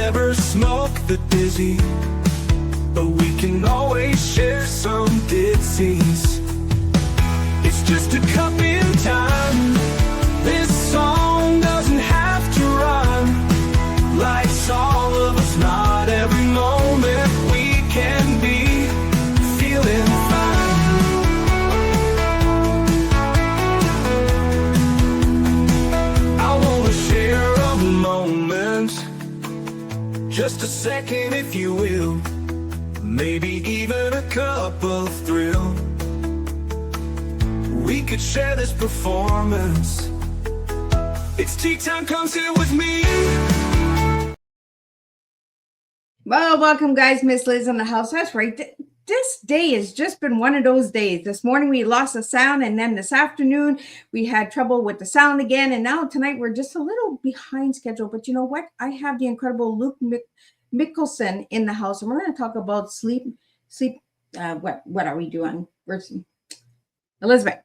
never smoke the dizzy, but we can always share some disease. It's just a cup in time. This song doesn't have to rhyme. Life's all of us, not every moment we can be feeling fine. I wanna share a moment, just a second if you will, maybe even a cup of thrill. We could share this performance. It's tea time, come sit with me. Well, welcome guys. Miss Liz in the house. That's right. This day has just been one of those days. This morning we lost the sound, and then this afternoon we had trouble with the sound again, and now tonight we're just a little behind schedule. But you know what? I have the incredible Luke Mickelson in the house, and we're going to talk about sleep. What are we doing? Elizabeth.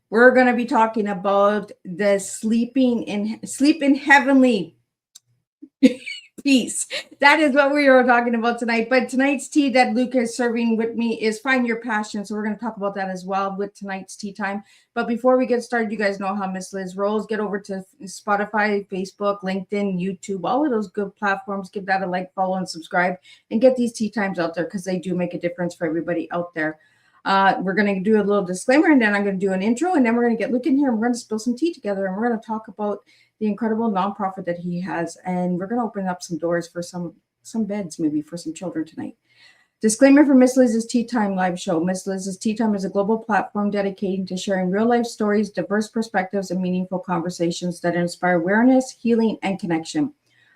We're going to be talking about the sleep in heavenly peace. That is what we are talking about tonight. But tonight's tea that Luke is serving with me is Find Your Passion. So we're going to talk about that as well with tonight's tea time. But before we get started, you guys know how Miss Liz rolls. Get over to Spotify, Facebook, LinkedIn, YouTube, all of those good platforms. Give that a like, follow, and subscribe. And get these tea times out there because they do make a difference for everybody out there. We're going to do a little disclaimer, and then I'm going to do an intro, and then we're going to get Luke in here, and we're going to spill some tea together, and we're going to talk about the incredible nonprofit that he has, and we're going to open up some doors for some beds, maybe for some children tonight. Disclaimer for Miss Liz's Tea Time live show. Miss Liz's Tea Time is a global platform dedicated to sharing real-life stories, diverse perspectives, and meaningful conversations that inspire awareness, healing, and connection.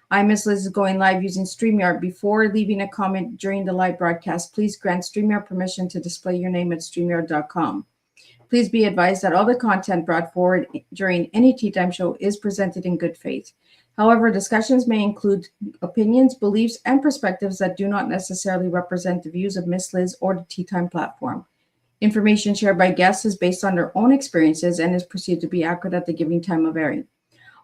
I'm Miss Liz is going live using StreamYard. Before leaving a comment during the live broadcast, please grant StreamYard permission to display your name at StreamYard.com. Please be advised that all the content brought forward during any Tea Time show is presented in good faith. However, discussions may include opinions, beliefs, and perspectives that do not necessarily represent the views of Miss Liz or the Tea Time platform. Information shared by guests is based on their own experiences and is perceived to be accurate at the given time of airing.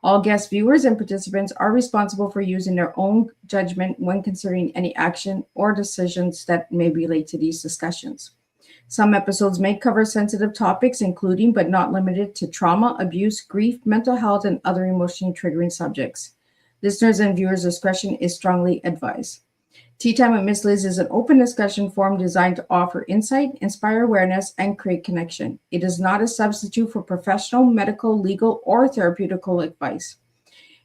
All guest viewers and participants are responsible for using their own judgment when considering any action or decisions that may relate to these discussions. Some episodes may cover sensitive topics, including but not limited to trauma, abuse, grief, mental health, and other emotionally triggering subjects. Listeners and viewers' discretion is strongly advised. Tea Time with Miss Liz is an open discussion forum designed to offer insight, inspire awareness, and create connection. It is not a substitute for professional, medical, legal, or therapeutical advice.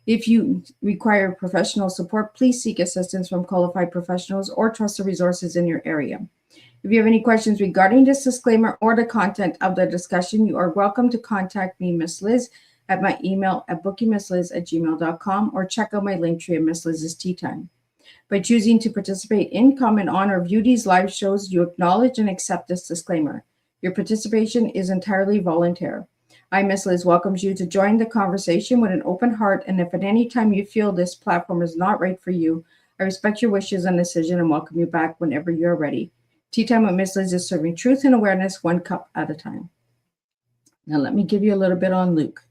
If you require professional support, please seek assistance from qualified professionals or trusted resources in your area. If you have any questions regarding this disclaimer or the content of the discussion, you are welcome to contact me, Miss Liz, at my email at bookingmissliz@gmail.com, or check out my link tree at Miss Liz's Tea Time. By choosing to participate in, comment on, or view these live shows, you acknowledge and accept this disclaimer. Your participation is entirely voluntary. I, Miss Liz, welcomes you to join the conversation with an open heart, and if at any time you feel this platform is not right for you, I respect your wishes and decision and welcome you back whenever you're ready. Tea Time with Miss Liz is serving truth and awareness one cup at a time. Now let me give you a little bit on Luke.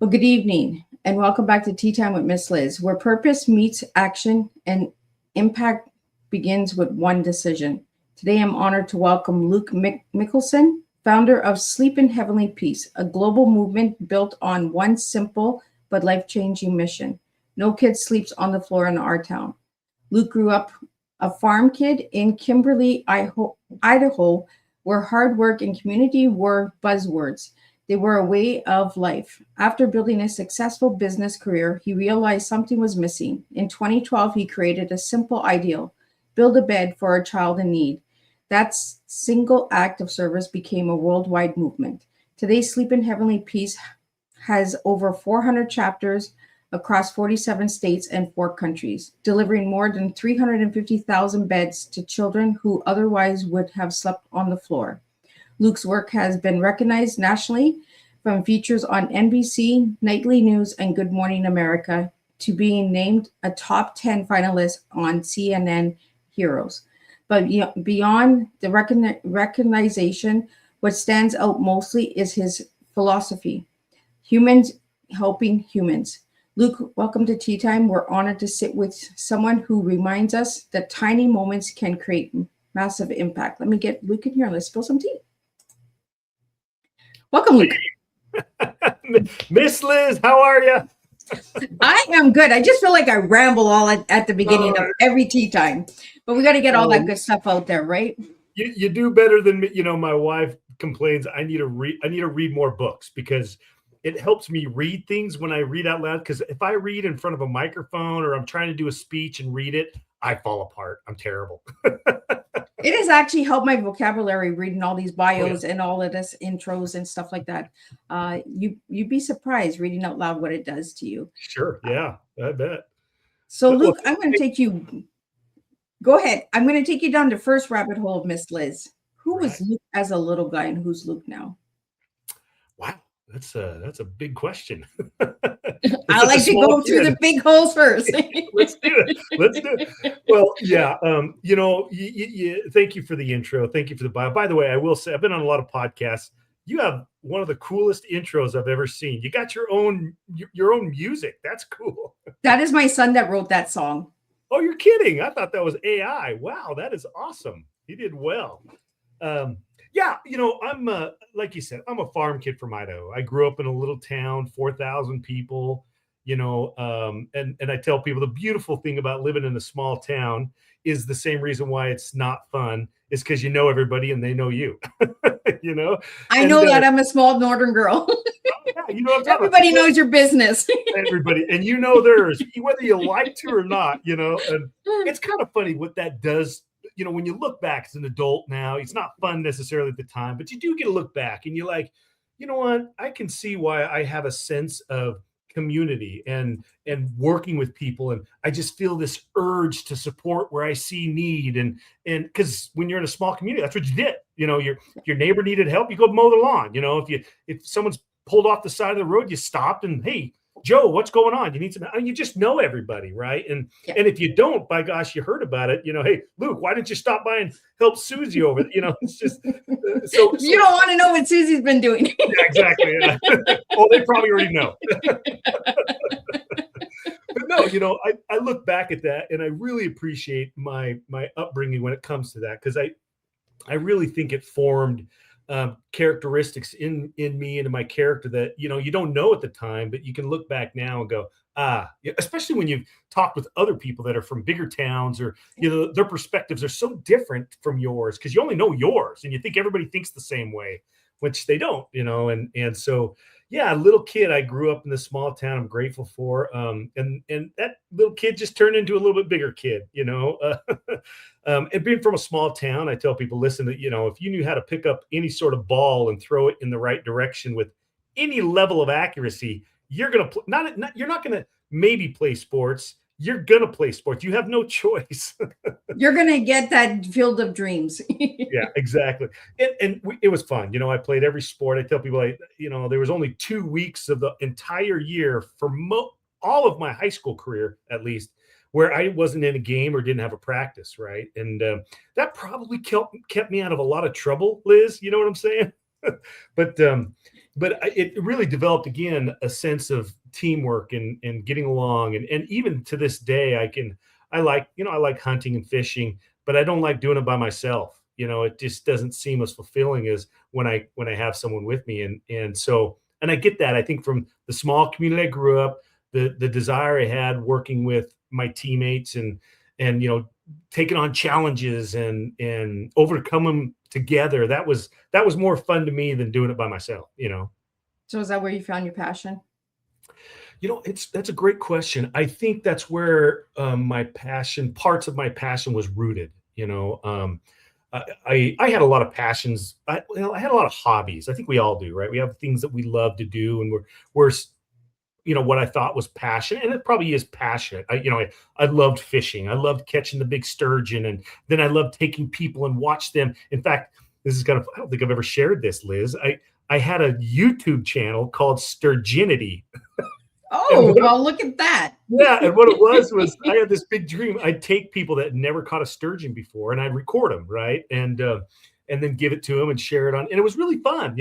Well, good evening and welcome back to Tea Time with Miss Liz, where purpose meets action and impact begins with one decision. Today I'm honored to welcome Luke Mickelson, founder of Sleep in Heavenly Peace, a global movement built on one simple but life-changing mission. No kid sleeps on the floor in our town. Luke grew up a farm kid in Kimberly, Idaho, where hard work and community were buzzwords. They were a way of life. After building a successful business career, he realized something was missing. In 2012, he created a simple ideal: build a bed for a child in need. That single act of service became a worldwide movement. Today, Sleep in Heavenly Peace has over 400 chapters across 47 states and 4 countries, delivering more than 350,000 beds to children who otherwise would have slept on the floor. Luke's work has been recognized nationally, from features on NBC, Nightly News, and Good Morning America, to being named a top 10 finalist on CNN Heroes. But beyond the recognition, what stands out mostly is his philosophy: humans helping humans. Luke, welcome to Tea Time. We're honored to sit with someone who reminds us that tiny moments can create massive impact. Let me get Luke in here. Let's spill some tea. Welcome, Luke. Miss Liz, how are you? I am good. I just feel like I ramble all at the beginning of every tea time, but we got to get all that good stuff out there, right? You do better than me. My wife complains I need to read more books because it helps me read things when I read out loud. Because if I read in front of a microphone or I'm trying to do a speech and read it, I fall apart. I'm terrible. It has actually helped my vocabulary reading all these bios and all of this intros and stuff like that. You'd be surprised reading out loud what it does to you. Sure. Yeah, I bet. So Luke, I'm going to take you. Go ahead. I'm going to take you down to first rabbit hole of Miss Liz. Who was Luke as a little guy and who's Luke now? Wow. That's a big question. I like to go through the big holes first. Let's do it. Well, yeah. Thank you for the intro. Thank you for the bio. By the way, I will say I've been on a lot of podcasts. You have one of the coolest intros I've ever seen. You got your own music. That's cool. That is my son that wrote that song. Oh, you're kidding. I thought that was AI. Wow, that is awesome. He did well. Yeah, I'm like you said, I'm a farm kid from Idaho. I grew up in a little town, 4,000 people, and I tell people the beautiful thing about living in a small town is the same reason why it's not fun is because you know everybody and they know you. I know that I'm a small northern girl. Yeah, everybody knows your business. Everybody, and theirs, whether you like to or not, and it's kind of funny what that does. When you look back as an adult now, it's not fun necessarily at the time, but you do get to look back and you're like, you know what? I can see why I have a sense of community and working with people. And I just feel this urge to support where I see need. And because when you're in a small community, that's what you did. Your neighbor needed help, you go mow the lawn. If someone's pulled off the side of the road, you stopped and, hey, Joe, what's going on? You need some. You just know everybody, right? And if you don't, by gosh, you heard about it. Hey, Luke, why didn't you stop by and help Susie over? It's just so you don't want to know what Susie's been doing. Yeah, exactly. Yeah. Oh, they probably already know. But no, I look back at that and I really appreciate my upbringing when it comes to that because I really think it formed characteristics in me and in my character that you don't know at the time, but you can look back now and go, especially when you've talked with other people that are from bigger towns or their perspectives are so different from yours because you only know yours and you think everybody thinks the same way, which they don't, and so yeah, little kid, I grew up in this small town. I'm grateful for, and that little kid just turned into a little bit bigger kid, and being from a small town, I tell people, listen, if you knew how to pick up any sort of ball and throw it in the right direction with any level of accuracy, you're gonna you're not gonna maybe play sports. You're gonna play sports. You have no choice. You're gonna get that field of dreams. Yeah, exactly. And it was fun. I played every sport. I tell people, there was only 2 weeks of the entire year for all of my high school career, at least, where I wasn't in a game or didn't have a practice, right? And that probably kept me out of a lot of trouble, Liz. You know what I'm saying? But it really developed again a sense of teamwork and getting along, and even to this day, I like hunting and fishing, but I don't like doing it by myself. It just doesn't seem as fulfilling as when I have someone with me, and I get that. I think from the small community I grew up, the desire I had working with my teammates and taking on challenges and overcome them together. That was more fun to me than doing it by myself. So is that where you found your passion? That's a great question. I think that's where parts of my passion was rooted. I had a lot of passions. I had a lot of hobbies. I think we all do, right? We have things that we love to do, and we're what I thought was passion, and it probably is passionate. I loved fishing. I loved catching the big sturgeon, and then I loved taking people and watch them. In fact, this is I don't think I've ever shared this, Liz. I had a YouTube channel called Sturgeonity. Oh, well, look at that. Yeah, and what it was I had this big dream. I'd take people that never caught a sturgeon before, and I'd record them, right, and then give it to them and share it on. And it was really fun.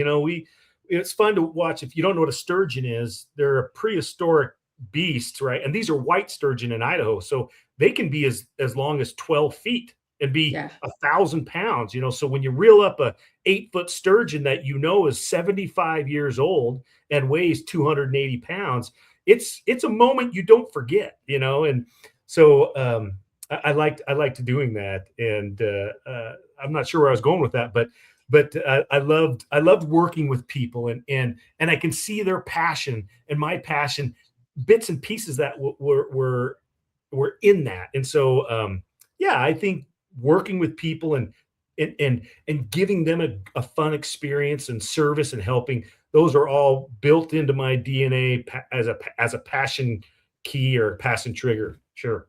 It's fun to watch. If you don't know what a sturgeon is, they're a prehistoric beasts, right? And these are white sturgeon in Idaho, so they can be as long as 12 feet and be 1,000 pounds. So when you reel up a 8-foot sturgeon that is 75 years old and weighs 280 pounds, it's a moment you don't forget. And so I liked doing that, and I'm not sure where I was going with that, but I loved working with people, and I can see their passion and my passion, bits and pieces that were in that. And so I think working with people and giving them a fun experience and service and helping, those are all built into my DNA as a passion key or passion trigger. Sure.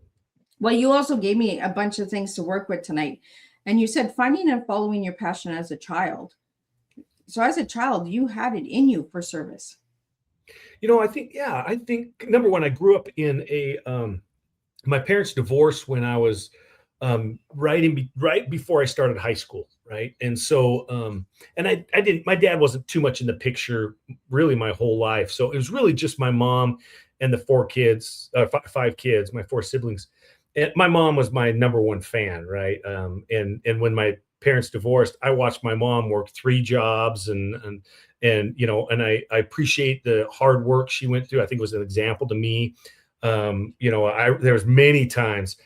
Well, you also gave me a bunch of things to work with tonight. And you said finding and following your passion as a child. So as a child, you had it in you for service. I think number one, I grew up in my parents divorced when I was right before I started high school. Right. And so, and my dad wasn't too much in the picture really my whole life. So it was really just my mom and the 5 kids, my 4 siblings. And my mom was my number one fan, right? And when my parents divorced, I watched my mom work 3 jobs, and I appreciate the hard work she went through. I think it was an example to me. There was many times,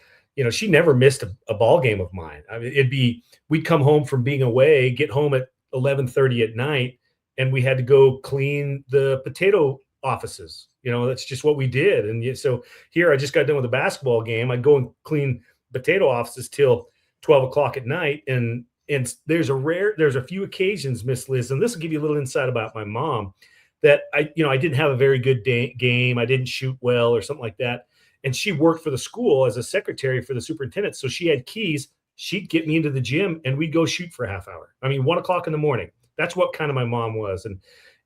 she never missed a ball game of mine. I mean, we'd come home from being away, get home at 11:30 at night, and we had to go clean the potato offices. That's just what we did. And so here I just got done with a basketball game. I'd go and clean potato offices till 12 o'clock at night. And there's a few occasions, Miss Liz, and this will give you a little insight about my mom, that I didn't have a very good game. I didn't shoot well or something like that. And she worked for the school as a secretary for the superintendent. So she had keys. She'd get me into the gym and we'd go shoot for a half hour. I mean, 1 o'clock in the morning. That's what kind of my mom was. And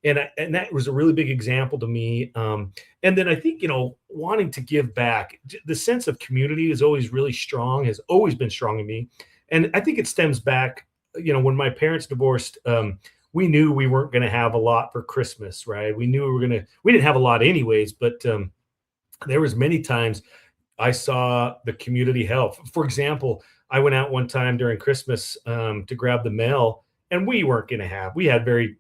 that was a really big example to me. And then I think, wanting to give back, the sense of community is always really strong, has always been strong in me. And I think it stems back, when my parents divorced, we knew we weren't going to have a lot for Christmas, right? We knew we didn't have a lot anyways, but there was many times I saw the community help. For example, I went out one time during Christmas to grab the mail, and we had very,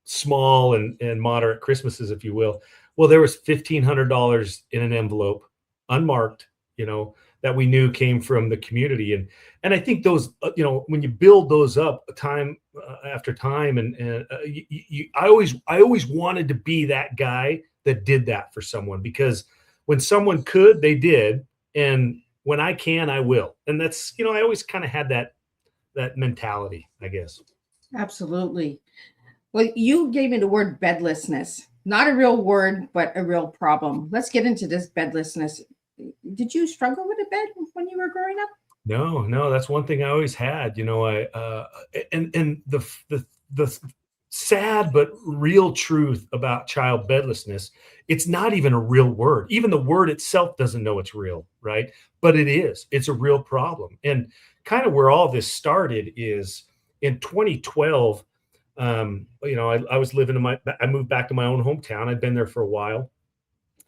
small and moderate Christmases, if you will. Well, there was $1,500 in an envelope, unmarked, that we knew came from the community. And I think those, when you build those up time after time, I always wanted to be that guy that did that for someone, because when someone could, they did. And when I can, I will. And that's, I always kind of had that mentality, I guess. Absolutely. Well, you gave me the word bedlessness, not a real word, but a real problem. Let's get into this bedlessness. Did you struggle with a bed when you were growing up? No, that's one thing I always had. And the sad but real truth about child bedlessness, it's not even a real word. Even the word itself doesn't know it's real, right? But it is. It's a real problem. And kind of where all this started is in 2012. I was I moved back to my own hometown. I'd been there for a while,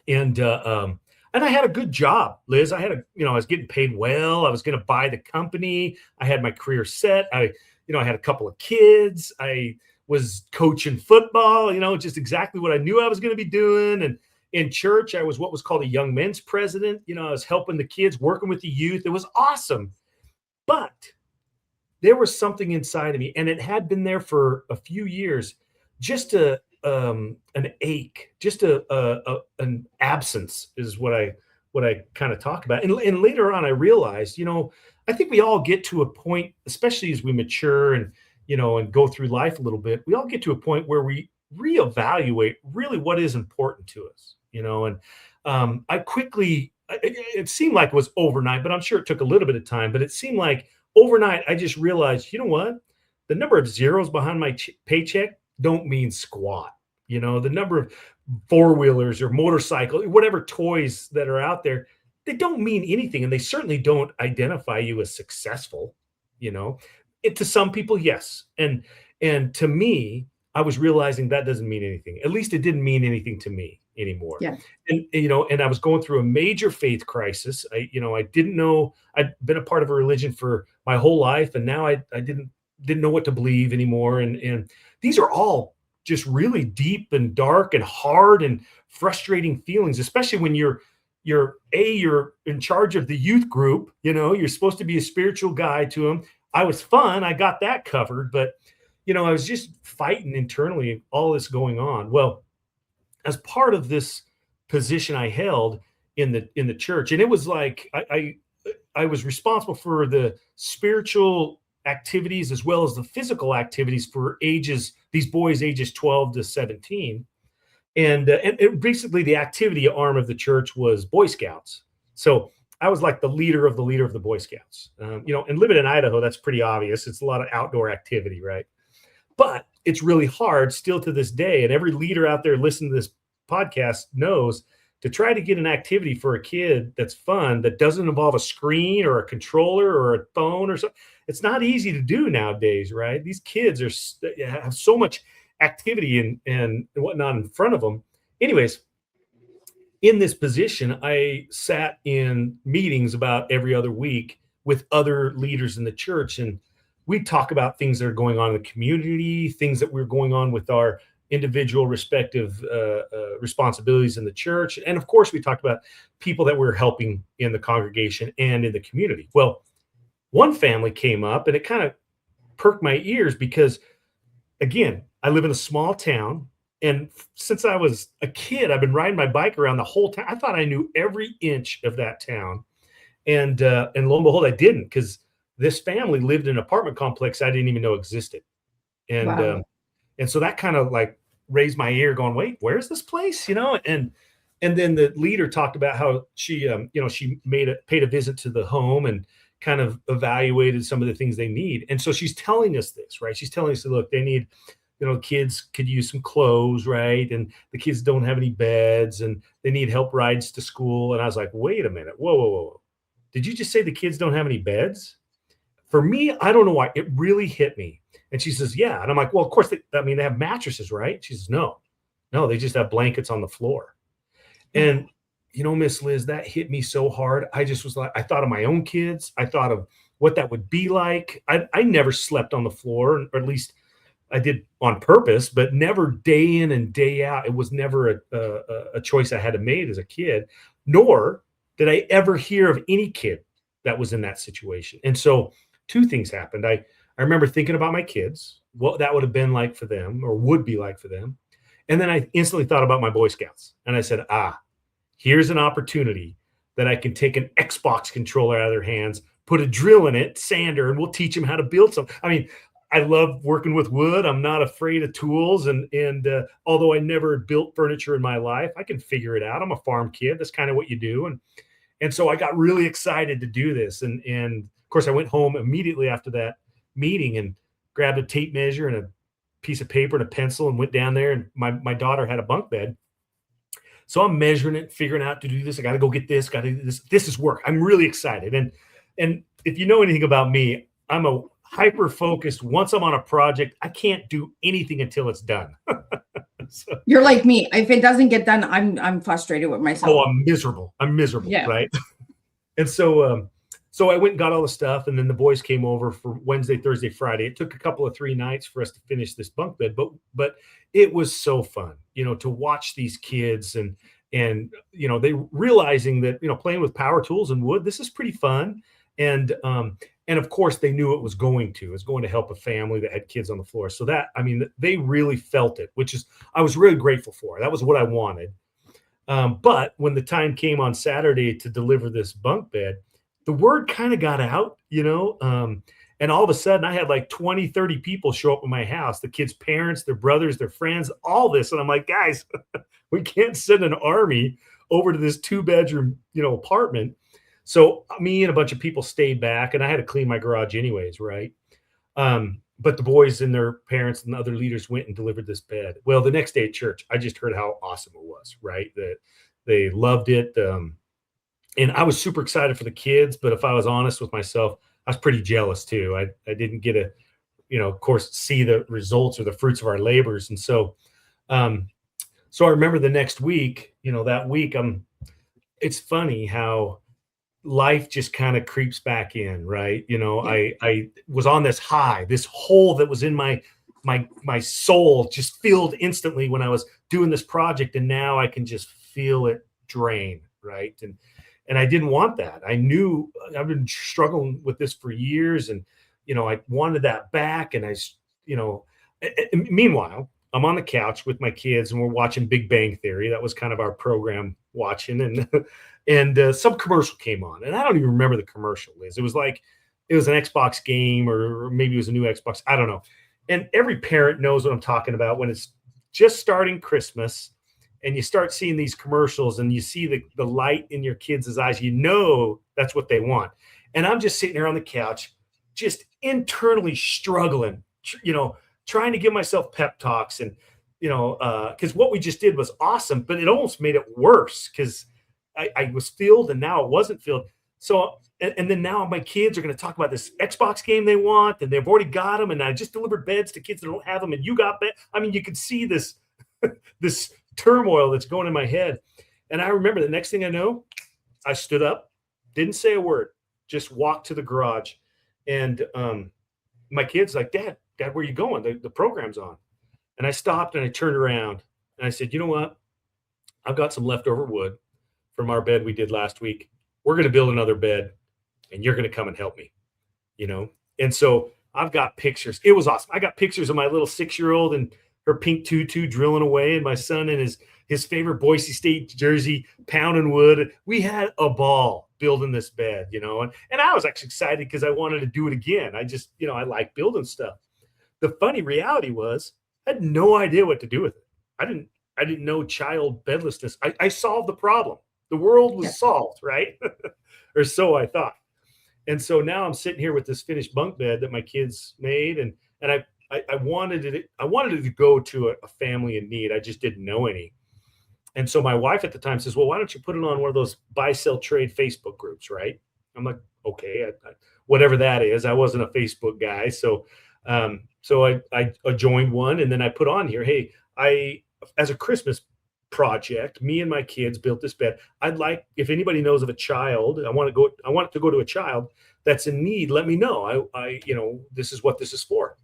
and I had a good job, Liz. I was getting paid well. I was going to buy the company. I had my career set. I had a couple of kids. I was coaching football, just exactly what I knew I was going to be doing. And in church, I was what was called a young men's president. I was helping the kids, working with the youth. It was awesome. But there was something inside of me, and it had been there for a few years, just an ache, just an absence is what I kind of talk about. And later on, I realized, I think we all get to a point, especially as we mature and go through life a little bit, we all get to a point where we reevaluate really what is important to us, and I quickly, it seemed like it was overnight, but I'm sure it took a little bit of time, but it seemed like overnight, I just realized, you know what? The number of zeros behind my paycheck don't mean squat. The number of 4-wheelers or motorcycles, whatever toys that are out there, they don't mean anything. And they certainly don't identify you as successful. To some people, yes. And to me, I was realizing that doesn't mean anything. At least it didn't mean anything to me. anymore. Yeah. And, and I was going through a major faith crisis. I didn't know, I'd been a part of a religion for my whole life. And now I didn't know what to believe anymore. And these are all just really deep and dark and hard and frustrating feelings, especially when you're in charge of the youth group. You're supposed to be a spiritual guide to them. I was fun. I got that covered, but I was just fighting internally, all this going on. Well, as part of this position I held in the church, and it was like I was responsible for the spiritual activities as well as the physical activities for these boys ages 12 to 17. And basically the activity arm of the church was Boy Scouts. So I was like the leader of the Boy Scouts. And living in Idaho, that's pretty obvious. It's a lot of outdoor activity, right? But it's really hard still to this day. And every leader out there listening to this podcast knows to try to get an activity for a kid that's fun, that doesn't involve a screen or a controller or a phone or something. It's not easy to do nowadays, right? These kids have so much activity and whatnot in front of them. Anyways, in this position, I sat in meetings about every other week with other leaders in the church, and we talk about things that are going on in the community, things that were going on with our individual respective responsibilities in the church. And of course, we talked about people that we're helping in the congregation and in the community. Well, one family came up and it kind of perked my ears because, again, I live in a small town. And since I was a kid, I've been riding my bike around the whole town. I thought I knew every inch of that town. And lo and behold, I didn't, because this family lived in an apartment complex I didn't even know existed. And Wow. And so that kind of like raised my ear going, wait, where's this place? And then the leader talked about how she, she paid a visit to the home and kind of evaluated some of the things they need. And so she's telling us this, right? She's telling us, look, they need, kids could use some clothes, right? And the kids don't have any beds and they need help rides to school. And I was like, wait a minute. Whoa. Did you just say the kids don't have any beds? For me, I don't know why. It really hit me. And she says, yeah. And I'm like, well, of course, they have mattresses, right? She says, no, they just have blankets on the floor. And, Miss Liz, that hit me so hard. I just was like, I thought of my own kids. I thought of what that would be like. I never slept on the floor, or at least I did on purpose, but never day in and day out. It was never a choice I had to make as a kid, nor did I ever hear of any kid that was in that situation. And so two things happened. I remember thinking about my kids, what that would have been like for them or would be like for them. And then I instantly thought about my Boy Scouts. And I said, here's an opportunity that I can take an Xbox controller out of their hands, put a drill in it, sander, and we'll teach them how to build something. I mean, I love working with wood. I'm not afraid of tools. And although I never built furniture in my life, I can figure it out. I'm a farm kid. That's kind of what you do. And so I got really excited to do this. And of course, I went home immediately after that meeting and grabbed a tape measure and a piece of paper and a pencil and went down there. And my daughter had a bunk bed. So I'm measuring it, figuring out to do this. I got to go get this, got to do this. This is work. I'm really excited. And if you know anything about me, I'm a hyper-focused. Once I'm on a project, I can't do anything until it's done. So, you're like me. If it doesn't get done, I'm frustrated with myself. Oh, I'm miserable. Yeah. Right? And so I went and got all the stuff, and then the boys came over for Wednesday, Thursday, Friday. It took a couple of 3 nights for us to finish this bunk bed, but it was so fun, to watch these kids and they realizing that, playing with power tools and wood, this is pretty fun. And of course they knew it was going to help a family that had kids on the floor. So that, they really felt it, which is, I was really grateful for. That was what I wanted. But when the time came on Saturday to deliver this bunk bed, the word kind of got out, and all of a sudden I had like 20, 30 people show up at my house, the kids' parents, their brothers, their friends, all this. And I'm like, guys, we can't send an army over to this 2-bedroom, apartment. So me and a bunch of people stayed back, and I had to clean my garage anyways. Right. But the boys and their parents and the other leaders went and delivered this bed. Well, the next day at church, I just heard how awesome it was, right? That they loved it. And I was super excited for the kids, but if I was honest with myself, I was pretty jealous too. I didn't get to, of course, see the results or the fruits of our labors. And so So I remember the next week, that week, it's funny how life just kind of creeps back in, right? I was on this high, this hole that was in my soul just filled instantly when I was doing this project, and now I can just feel it drain, right? And I didn't want that. I knew I've been struggling with this for years, and I wanted that back. And meanwhile, I'm on the couch with my kids, and we're watching Big Bang Theory. That was kind of our program watching, and some commercial came on, and I don't even remember the commercial, Liz. It was an Xbox game, or maybe it was a new Xbox. I don't know. And every parent knows what I'm talking about when it's just starting Christmas and you start seeing these commercials and you see the light in your kids' eyes, that's what they want. And I'm just sitting there on the couch, just internally struggling, trying to give myself pep talks. And, because what we just did was awesome, but it almost made it worse because I was filled and now it wasn't filled. So, and then now my kids are going to talk about this Xbox game they want, and they've already got them. And I just delivered beds to kids that don't have them, and you got bed. I mean, you can see this, this turmoil that's going in my head. And I remember the next thing I know, I stood up, didn't say a word, just walked to the garage. And my kid's like, Dad, where are you going? The program's on. And I stopped and I turned around and I said, you know what? I've got some leftover wood from our bed we did last week. We're going to build another bed and you're going to come and help me, And so I've got pictures. It was awesome. I got pictures of my little 6-year-old and her pink tutu drilling away, and my son in his favorite Boise State jersey pounding wood. We had a ball building this bed, and I was actually excited because I wanted to do it again. I just, I like building stuff. The funny reality was I had no idea what to do with it. I didn't know child bedlessness. I solved the problem. The world was solved, right? Or so I thought. And so now I'm sitting here with this finished bunk bed that my kids made, and I wanted it to go to a family in need. I just didn't know any. And so my wife at the time says, well, why don't you put it on one of those buy, sell, trade Facebook groups, right? I'm like, okay, whatever that is. I wasn't a Facebook guy. So I joined one, and then I put on here, hey, as a Christmas project, me and my kids built this bed. I'd like, if anybody knows of a child, I want it to go to a child that's in need, let me know. This is what this is for.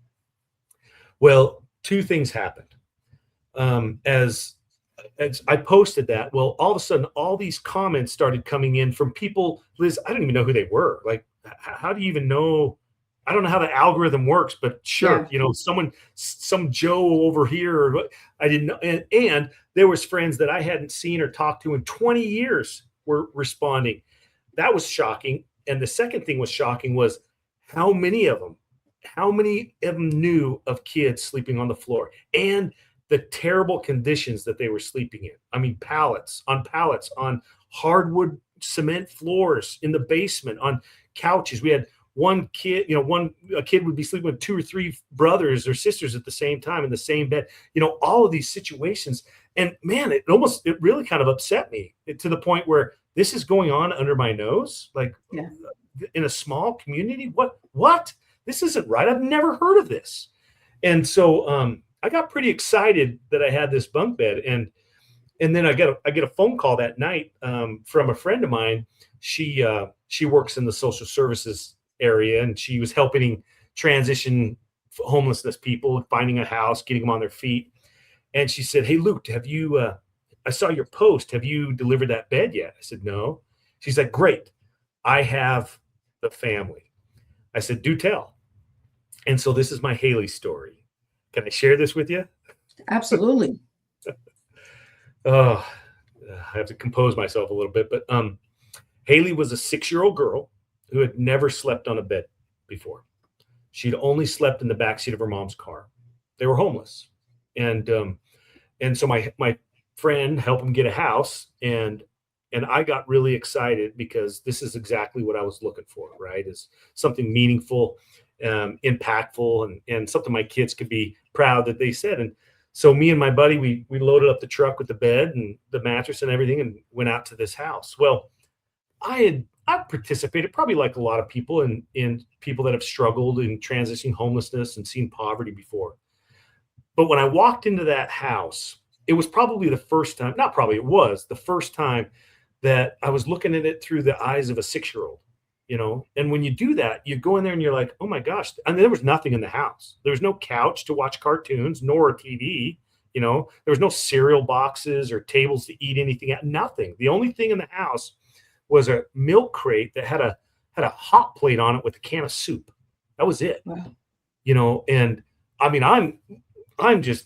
Well, two things happened. As I posted that, well, all of a sudden, all these comments started coming in from people, Liz, I don't even know who they were. Like, how do you even know? I don't know how the algorithm works, but sure, some Joe over here, or I didn't know. And there was friends that I hadn't seen or talked to in 20 years were responding. That was shocking. And the second thing was shocking was how many of them knew of kids sleeping on the floor and the terrible conditions that they were sleeping in. I mean, pallets, on hardwood cement floors in the basement, on couches. We had one kid, a kid would be sleeping with 2 or 3 brothers or sisters at the same time in the same bed, all of these situations. And man, it really kind of upset me to the point where this is going on under my nose, like in a small community. What? This isn't right. I've never heard of this. And so I got pretty excited that I had this bunk bed. And then I get a phone call that night from a friend of mine. She works in the social services area, and she was helping transition homelessness people, finding a house, getting them on their feet. And she said, hey, Luke, I saw your post. Have you delivered that bed yet? I said, no. She's like, great. I have the family. I said, do tell. And so this is my Haley story. Can I share this with you? Absolutely. Oh, I have to compose myself a little bit. But Haley was a 6-year-old girl who had never slept on a bed before. She'd only slept in the backseat of her mom's car. They were homeless. And so my friend helped him get a house, and I got really excited because this is exactly what I was looking for, right? Is something meaningful, impactful, and something my kids could be proud that they said. And so me and my buddy, we loaded up the truck with the bed and the mattress and everything and went out to this house. Well, I participated probably like a lot of people in people that have struggled in transitioning homelessness and seen poverty before. But when I walked into that house, it was probably the first time, not probably, it was the first time that I was looking at it through the eyes of a 6-year-old, you know? And when you do that, you go in there and you're like, oh my gosh. And there was nothing in the house. There was no couch to watch cartoons, nor a TV, you know, there was no cereal boxes or tables to eat anything at, nothing. The only thing in the house was a milk crate that had a hot plate on it with a can of soup. That was it. Wow. You know, and I mean, I'm just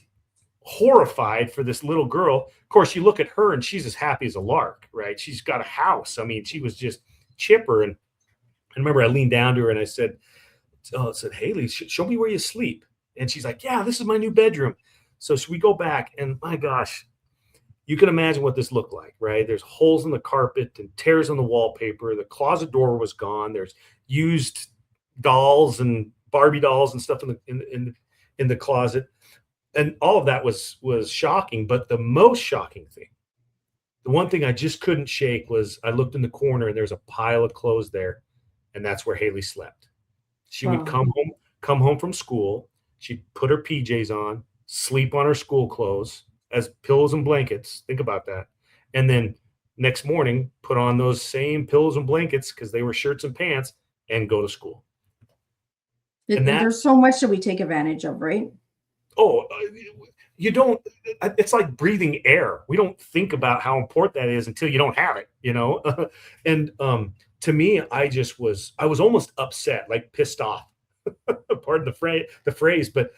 horrified for this little girl. Of course, you look at her and she's as happy as a lark, right? She's got a house. I mean, she was just chipper. And I remember I leaned down to her and I said, Haley, show me where you sleep. And she's like, yeah, this is my new bedroom. So we go back, and my gosh, you can imagine what this looked like, right? There's holes in the carpet and tears on the wallpaper. The closet door was gone. There's used dolls and Barbie dolls and stuff in the closet. And all of that was shocking. But the most shocking thing, the one thing I just couldn't shake, was I looked in the corner and there's a pile of clothes there, and that's where Haley slept. She would come home from school. She'd put her PJs on, sleep on her school clothes as pillows and blankets. Think about that. And then next morning, put on those same pillows and blankets, because they were shirts and pants, and go to school. And There's so much that we take advantage of, right? Oh, you don't, it's like breathing air. We don't think about how important that is until you don't have it, you know? And to me, I was almost upset, like pissed off, pardon the phrase, but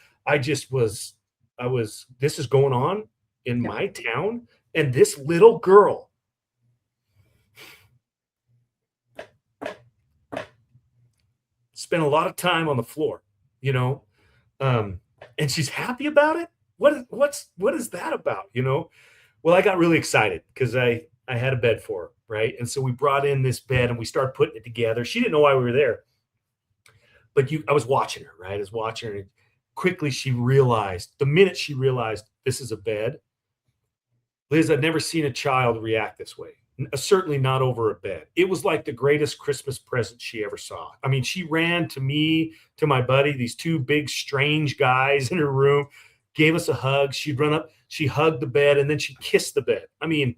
this is going on in my town, and this little girl spent a lot of time on the floor, you know, and she's happy about it. What is that about, you know? Well, I got really excited because I had a bed for her, right? And so we brought in this bed and we started putting it together. She didn't know why we were there, but I was watching her, right? I was watching her, and quickly the minute she realized this is a bed, Liz, I've never seen a child react this way. Certainly not over a bed. It was like the greatest Christmas present she ever saw. I mean, she ran to me, to my buddy, these two big, strange guys in her room, gave us a hug. She'd run up, she hugged the bed, and then she kissed the bed. I mean,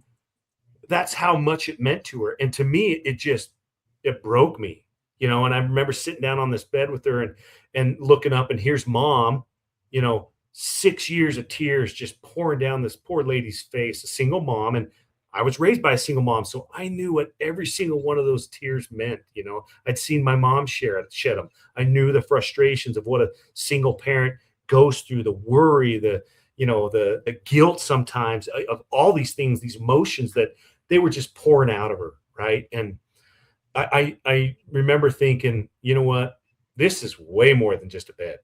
that's how much it meant to her. And to me, it broke me, you know. And I remember sitting down on this bed with her and looking up, and here's mom, you know, 6 years of tears just pouring down this poor lady's face, a single mom. And I was raised by a single mom, so I knew what every single one of those tears meant. You know, I'd seen my mom shed them. I knew the frustrations of what a single parent goes through, the worry, the guilt sometimes of all these things, these emotions that they were just pouring out of her, right? And I remember thinking, you know what, this is way more than just a bed.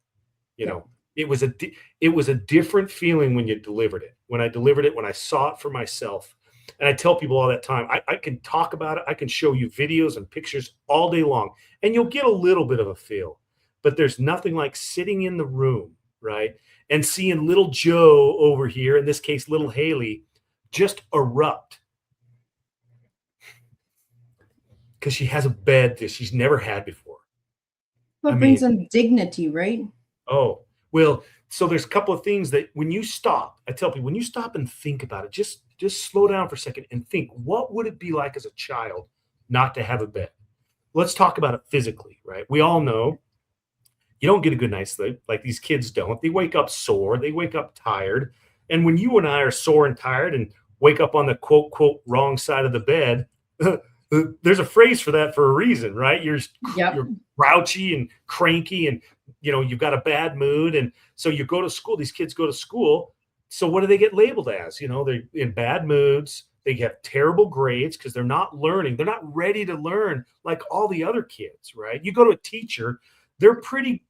You know, it was a different feeling when you delivered it. When I delivered it, when I saw it for myself. And I tell people all that time, I can talk about it. I can show you videos and pictures all day long, and you'll get a little bit of a feel. But there's nothing like sitting in the room, right, and seeing little Joe over here, in this case, little Haley, just erupt. Because she has a bed that she's never had before. What brings some dignity, right? Oh, well, so there's a couple of things that when you stop, I tell people, when you stop and think about it, just slow down for a second and think, what would it be like as a child not to have a bed? Let's talk about it physically, right? We all know you don't get a good night's sleep, like these kids don't. They wake up sore, they wake up tired. And when you and I are sore and tired and wake up on the quote, wrong side of the bed, there's a phrase for that for a reason, right? You're grouchy and cranky, and you know, you've got a bad mood. And so you go to school, these kids go to school. So what do they get labeled as? You know, they're in bad moods. They have terrible grades because they're not learning. They're not ready to learn like all the other kids, right? You go to a teacher, they're pretty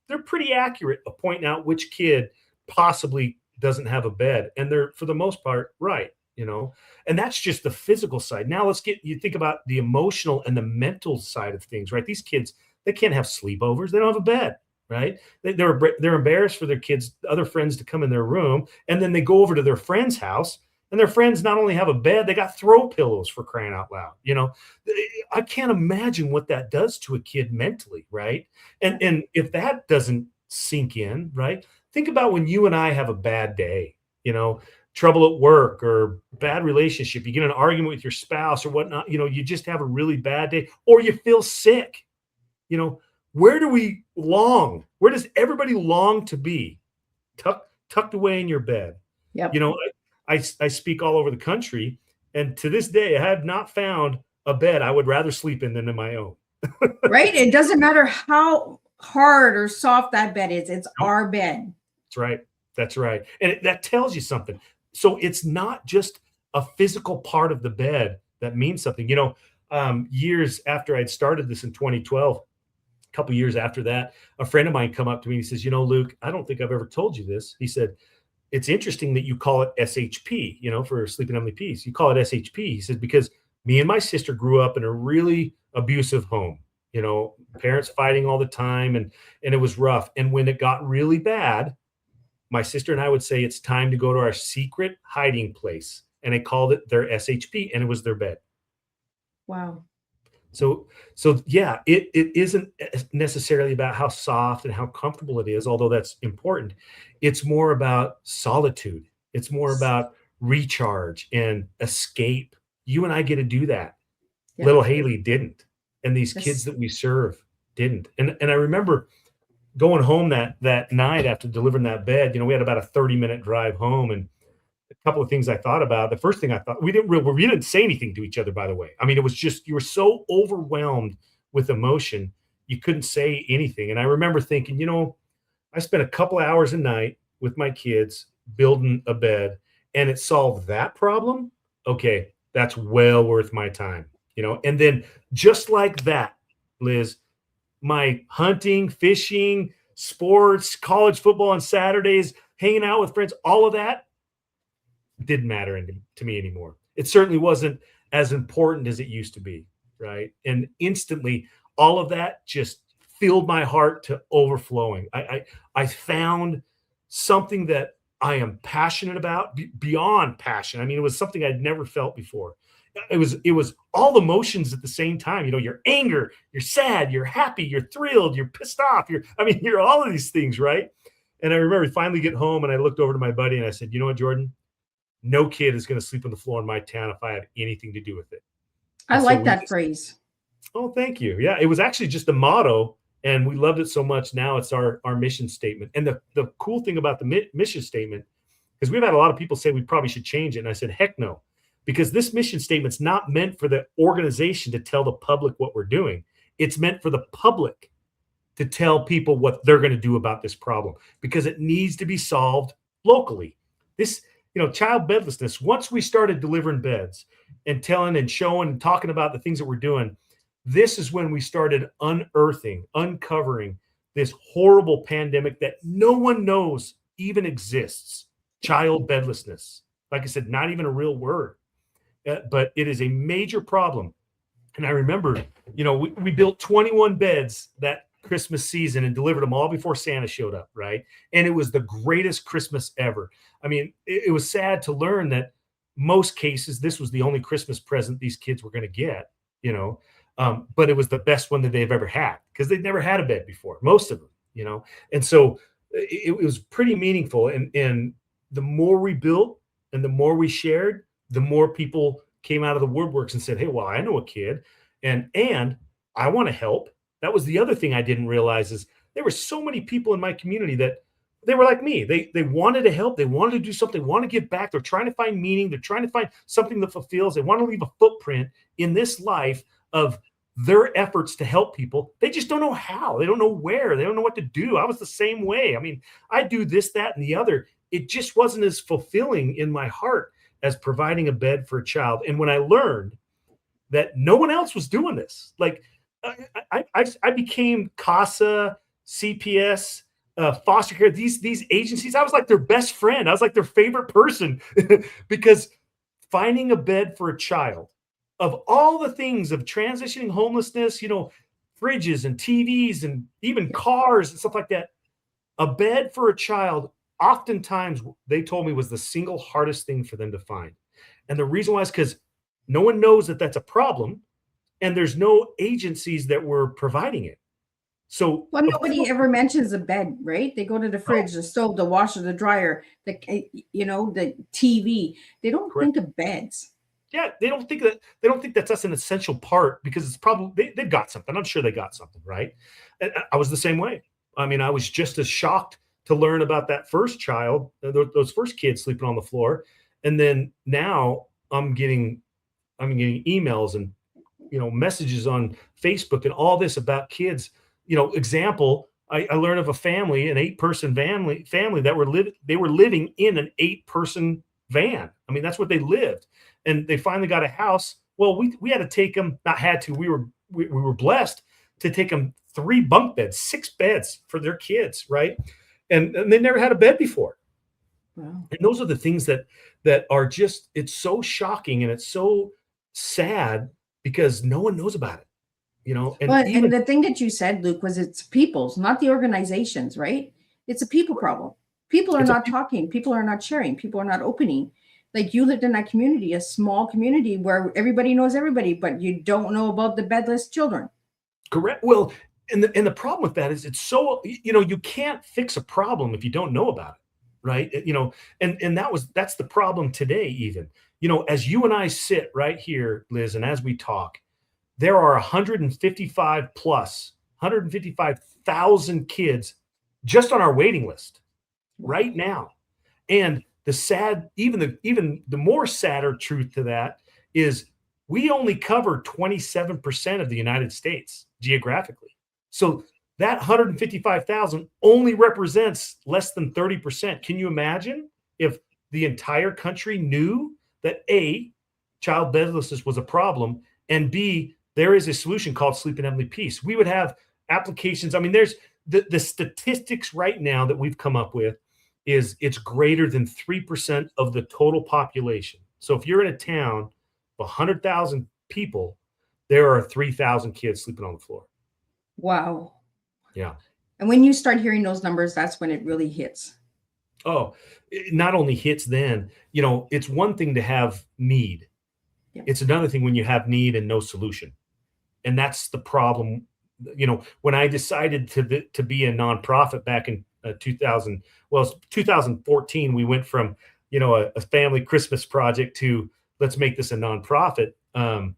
accurate at pointing out which kid possibly doesn't have a bed. And they're, for the most part, right, you know? And that's just the physical side. Now you think about the emotional and the mental side of things, right? These kids, they can't have sleepovers. They don't have a bed. Right? They're embarrassed for their kids, other friends to come in their room. And then they go over to their friend's house, and their friends not only have a bed, they got throw pillows, for crying out loud. You know, I can't imagine what that does to a kid mentally. Right. And if that doesn't sink in, right, think about when you and I have a bad day, you know, trouble at work or bad relationship, you get in an argument with your spouse or whatnot, you just have a really bad day, or you feel sick, where do we long? Where does everybody long to be? Tucked away in your bed. Yep. I speak all over the country, and to this day, I have not found a bed I would rather sleep in than in my own. Right? It doesn't matter how hard or soft that bed is. It's our bed. That's right. That's right. And that tells you something. So it's not just a physical part of the bed that means something. Years after I'd started this in 2012, a couple years after that, a friend of mine come up to me and he says, Luke, I don't think I've ever told you this. He said, it's interesting that you call it SHP, for Sleep and Emily Peace. You call it SHP. He said, because me and my sister grew up in a really abusive home, parents fighting all the time, and it was rough. And when it got really bad, my sister and I would say it's time to go to our secret hiding place. And they called it their SHP, and it was their bed. Wow. So yeah, it isn't necessarily about how soft and how comfortable it is, although that's important. It's more about solitude. It's more about recharge and escape. You and I get to do that. Yeah. Little Haley didn't. And these kids that we serve didn't. And I remember going home that night after delivering that bed. We had about a 30-minute drive home, and a couple of things I thought about. The first thing I thought, we didn't say anything to each other, by the way. I mean, it was just, you were so overwhelmed with emotion, you couldn't say anything. And I remember thinking, I spent a couple of hours a night with my kids building a bed, and it solved that problem. Okay, that's well worth my time, And then just like that, Liz, my hunting, fishing, sports, college football on Saturdays, hanging out with friends, all of that didn't matter to me anymore. It certainly wasn't as important as it used to be, right? And instantly, all of that just filled my heart to overflowing. I found something that I am passionate about, beyond passion. I mean, it was something I'd never felt before. It was all the emotions at the same time. You're anger, you're sad, you're happy, you're thrilled, you're pissed off. You're all of these things, right? And I remember finally getting home, and I looked over to my buddy and I said, you know what, Jordan? No kid is going to sleep on the floor in my town if I have anything to do with it. I like that phrase. Oh, thank you. Yeah, it was actually just a motto, and we loved it so much. Now it's our mission statement. And the cool thing about the mission statement, because we've had a lot of people say we probably should change it. And I said, heck no, because this mission statement's not meant for the organization to tell the public what we're doing. It's meant for the public to tell people what they're going to do about this problem, because it needs to be solved locally. This, child bedlessness, once we started delivering beds and telling and showing and talking about the things that we're doing, this is when we started uncovering this horrible pandemic that no one knows even exists. Child bedlessness. Like I said, not even a real word, but it is a major problem. And I remember, we built 21 beds that Christmas season and delivered them all before Santa showed up, right? And it was the greatest Christmas ever. I mean, it was sad to learn that most cases, this was the only Christmas present these kids were going to get, but it was the best one that they've ever had, because they'd never had a bed before, most of them, And so it was pretty meaningful. And the more we built and the more we shared, the more people came out of the woodworks and said, hey, well, I know a kid and I want to help. That was the other thing I didn't realize, is there were so many people in my community that they were like me. They wanted to help. They wanted to do something, want to give back. They're trying to find meaning. They're trying to find something that fulfills. They want to leave a footprint in this life of their efforts to help people. They just don't know how. They don't know where. They don't know what to do. I was the same way. I mean, I do this, that, and the other. It just wasn't as fulfilling in my heart as providing a bed for a child. And when I learned that no one else was doing this, like I became CASA, CPS, foster care, these agencies. I was like their best friend. I was like their favorite person because finding a bed for a child, of all the things of transitioning homelessness, fridges and TVs and even cars and stuff like that, a bed for a child, oftentimes they told me, was the single hardest thing for them to find. And the reason why is because no one knows that that's a problem, and there's no agencies that were providing it. So Well, nobody ever mentions a bed, right? They go to the fridge, the stove, the washer, the dryer, the the TV. They don't correct. think of beds. Yeah, they don't think that's us an essential part because it's probably they've got something. I'm sure they got something, right? And I was the same way. I mean, I was just as shocked to learn about that first child, those first kids sleeping on the floor, and then now I'm getting emails and messages on Facebook and all this about kids. Example, I learned of a family, an 8-person family that were living in an 8-person van. I mean, that's what they lived, and they finally got a house. Well, we had to take them. Not had to. We were blessed to take them 3 bunk beds, 6 beds for their kids, right? And they never had a bed before. Wow. And those are the things that are just, it's so shocking and it's so sad because no one knows about it, and Well, even and the thing that you said, Luke, was it's people's, not the organizations, right? It's a people problem. People are It's a not talking. People are not sharing. People are not opening. Like you lived in that community, a small community where everybody knows everybody, but you don't know about the bedless children. correct. Well, and the problem with that is it's so, you can't fix a problem if you don't know about it, right? And that's the problem today, even, as you and I sit right here, Liz, and as we talk, there are 155,000 kids just on our waiting list right now. And the sad, even the more sadder truth to that is we only cover 27% of the United States geographically. So that 155,000 only represents less than 30%. Can you imagine if the entire country knew that A, child bedlessness was a problem, and B, there is a solution called Sleep in Heavenly Peace? We would have applications. I mean, there's the statistics right now that we've come up with is it's greater than 3% of the total population. So if you're in a town of 100,000 people, there are 3,000 kids sleeping on the floor. Wow. Yeah. And when you start hearing those numbers, that's when it really hits. Oh, it not only hits then, it's one thing to have need. Yeah. It's another thing when you have need and no solution. And that's the problem. When I decided to be a nonprofit back in 2014, we went from, a family Christmas project to let's make this a nonprofit. I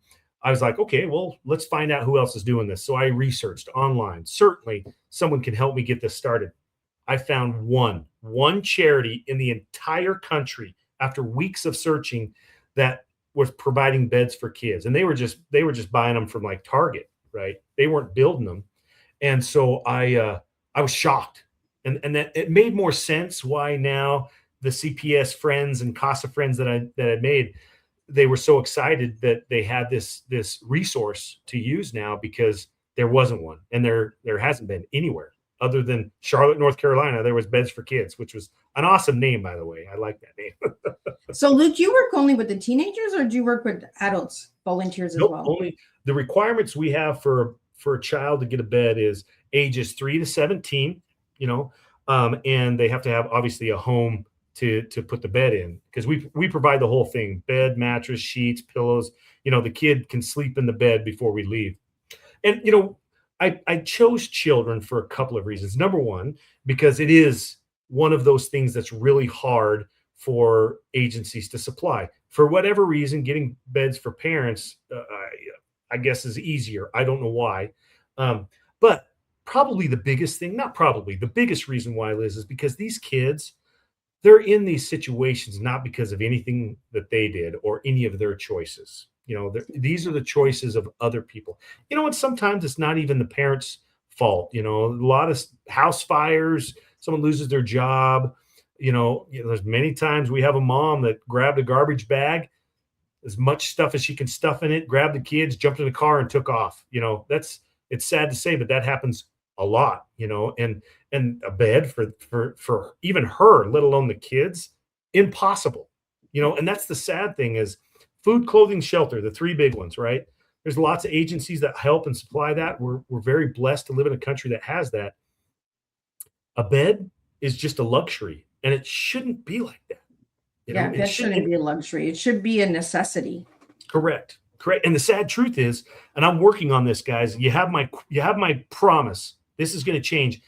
was like, okay, well, let's find out who else is doing this. So I researched online. Certainly someone can help me get this started. I found one charity in the entire country after weeks of searching that was providing beds for kids. And they were just buying them from like Target, right? They weren't building them. And so I was shocked. And that it made more sense why now the CPS friends and CASA friends that I made, they were so excited that they had this resource to use now because there wasn't one. And there hasn't been anywhere other than Charlotte, North Carolina. There was Beds for Kids, which was an awesome name, by the way. I like that name. So Luke, you work only with the teenagers or do you work with adults, volunteers as well? Only the requirements we have for a child to get a bed is ages 3 to 17, and they have to have obviously a home to put the bed in because we provide the whole thing: bed, mattress, sheets, pillows. The kid can sleep in the bed before we leave. And I chose children for a couple of reasons. Number one, because it is one of those things that's really hard for agencies to supply. For whatever reason, getting beds for parents, I guess, is easier. I don't know why. But probably the biggest reason why, Liz, is because these kids, they're in these situations not because of anything that they did or any of their choices. These are the choices of other people. And sometimes it's not even the parents' fault. A lot of house fires, someone loses their job. There's many times we have a mom that grabbed a garbage bag, as much stuff as she can stuff in it, grabbed the kids, jumped in the car and took off. It's sad to say, but that happens a lot, and a bed for even her, let alone the kids, impossible, and that's the sad thing is food, clothing, shelter, the 3 big ones, right? There's lots of agencies that help and supply that. We're very blessed to live in a country that has that. A bed is just a luxury, and it shouldn't be like that. That shouldn't be a luxury. It should be a necessity. Correct. And the sad truth is, and I'm working on this, guys, you have my promise This is going to change.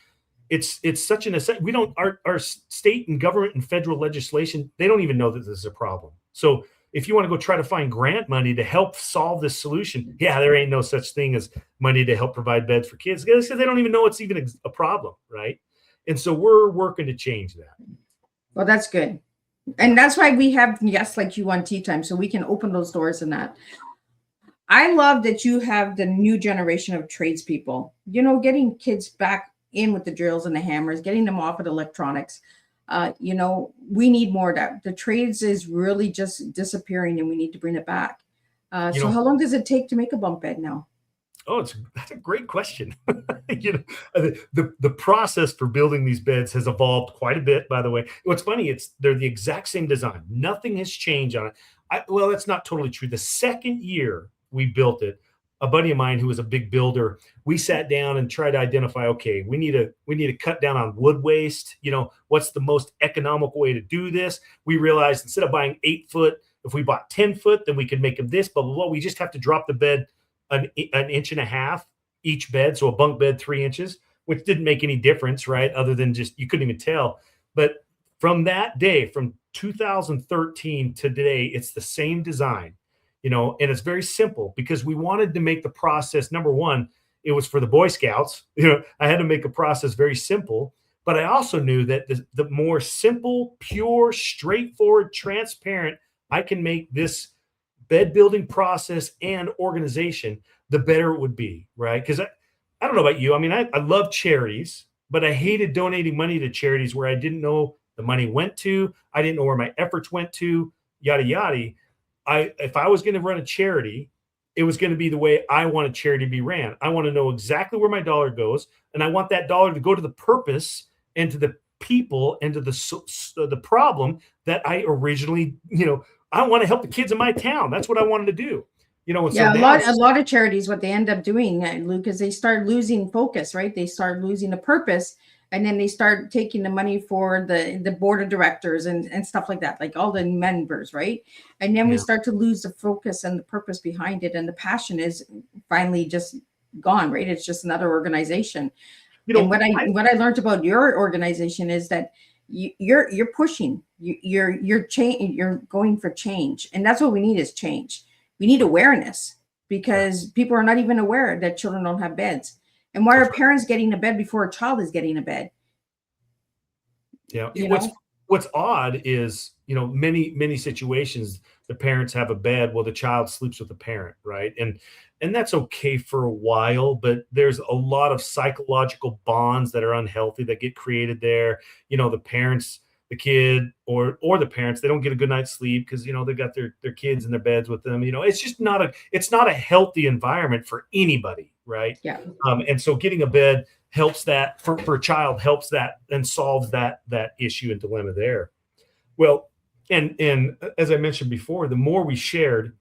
It's such an asset. We don't, our state and government and federal legislation, they don't even know that this is a problem. So if you want to go try to find grant money to help solve this solution, yeah, there ain't no such thing as money to help provide beds for kids, because they don't even know it's even a problem, right? And so we're working to change that. Well, that's good. And that's why we have guests like you on Tea Time, so we can open those doors and that. I love that you have the new generation of tradespeople, getting kids back in with the drills and the hammers, getting them off of electronics. We need more of that. The trades is really just disappearing and we need to bring it back. So how long does it take to make a bunk bed now? Oh, that's a great question. The process for building these beds has evolved quite a bit, by the way. What's funny, they're the exact same design. Nothing has changed on it. Well, that's not totally true. The second year we built it, a buddy of mine who was a big builder, we sat down and tried to identify, okay, we need to cut down on wood waste. What's the most economical way to do this? We realized instead of buying 8 foot, if we bought 10 foot, then we could make them this, blah, blah, blah. We just have to drop the bed an inch and a half each bed. So a bunk bed, 3 inches, which didn't make any difference, right? Other than just, you couldn't even tell. But from that day, from 2013 to today, it's the same design, and it's very simple because we wanted to make the process, number one, it was for the Boy Scouts. I had to make a process very simple, but I also knew that the more simple, pure, straightforward, transparent I can make this bed building process and organization, the better it would be, right? Because I don't know about you. I mean, I love charities, but I hated donating money to charities where I didn't know the money went to. I didn't know where my efforts went to, yada, yada. If I was going to run a charity, it was going to be the way I want a charity to be ran. I want to know exactly where my dollar goes, and I want that dollar to go to the purpose and to the people and to the problem that I originally, I want to help the kids in my town. That's what I wanted to do. And yeah, a lot of charities, what they end up doing, Luke, is they start losing focus, right? They start losing the purpose, and then they start taking the money for the board of directors and stuff like that, like all the members, right? And then we start to lose the focus and the purpose behind it, and the passion is finally just gone, right? It's just another organization. And what I learned about your organization is that you're pushing, you're going for change, and that's what we need is change. We need awareness because people are not even aware that children don't have beds. And why are parents getting a bed before a child is getting a bed? Yeah. What's odd is, many situations, the parents have a bed while the child sleeps with the parent, right? And that's okay for a while, but there's a lot of psychological bonds that are unhealthy that get created there. The parents, the kid or the parents, they don't get a good night's sleep because, they've got their kids in their beds with them. It's just not a healthy environment for anybody. Right. Yeah. And so getting a bed helps that for a child, helps that and solves that issue and dilemma there. Well, and as I mentioned before, the more we shared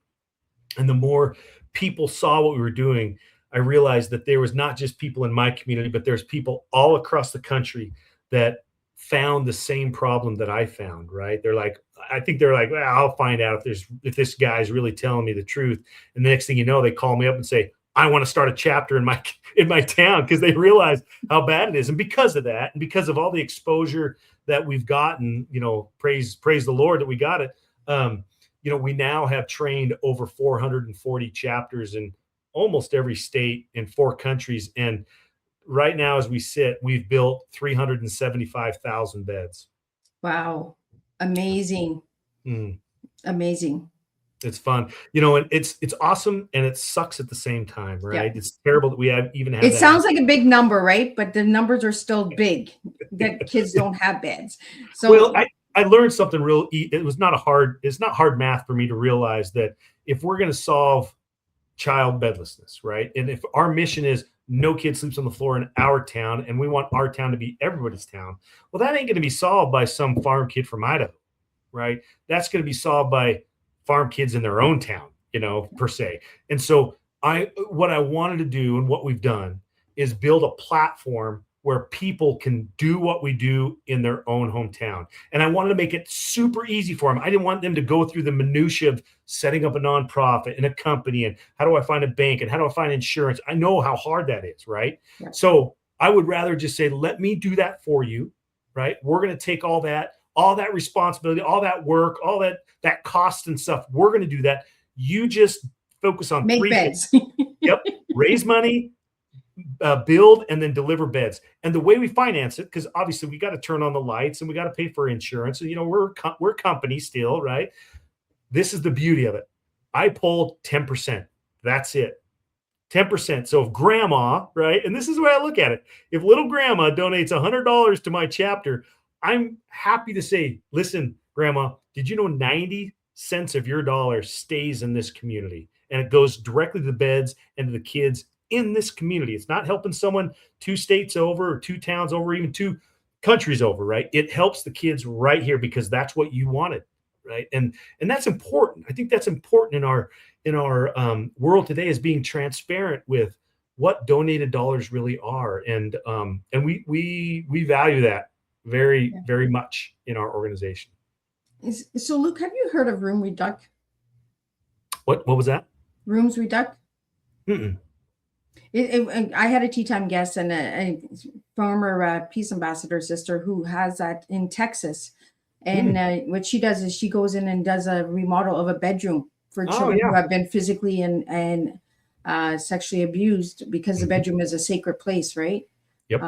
and the more people saw what we were doing, I realized that there was not just people in my community, but there's people all across the country that found the same problem that I found, right? I think they're like, well, I'll find out if this guy's really telling me the truth. And the next thing you know, they call me up and say, I want to start a chapter in my town, because they realize how bad it is. And because of that, and because of all the exposure that we've gotten, praise the Lord that we got it. We now have trained over 440 chapters in almost every state in 4 countries. And right now, as we sit, we've built 375,000 beds. Wow. Amazing. Amazing. It's fun, and it's awesome, and it sucks at the same time, right? Yeah. It's terrible that we even have. It sounds like a big number, right? But the numbers are still big. That kids don't have beds. So, well, I learned something real. It's not hard math for me to realize that if we're going to solve child bedlessness, right, and if our mission is no kid sleeps on the floor in our town, and we want our town to be everybody's town, well, that ain't going to be solved by some farm kid from Idaho, right? That's going to be solved by farm kids in their own town, per se. And so what I wanted to do and what we've done is build a platform where people can do what we do in their own hometown. And I wanted to make it super easy for them. I didn't want them to go through the minutia of setting up a nonprofit and a company and how do I find a bank and how do I find insurance? I know how hard that is, right? Yeah. So I would rather just say, let me do that for you, right? We're going to take all that responsibility, all that work, all that cost and stuff. We're going to do that. You just focus on Make three beds. things. Yep. Raise money, build, and then deliver beds. And the way we finance it, because obviously we got to turn on the lights and we got to pay for insurance. And, we're a company still, right? This is the beauty of it. I pull 10%. That's it. 10%. So if grandma, right? And this is the way I look at it. If little grandma donates $100 to my chapter, I'm happy to say, listen, grandma, did you know 90 cents of your dollar stays in this community? And it goes directly to the beds and to the kids in this community. It's not helping someone 2 states over or 2 towns over, even 2 countries over, right? It helps the kids right here because that's what you wanted, right? And that's important. I think that's important in our world today, is being transparent with what donated dollars really are. And we value that very, very much in our organization. So Luke, have you heard of Room Reduct? What was that? Rooms Reduct? Mm-mm. I had a tea time guest and a former peace ambassador sister who has that in Texas. And what she does is she goes in and does a remodel of a bedroom for children who have been physically and sexually abused, because the bedroom is a sacred place, right? Yep.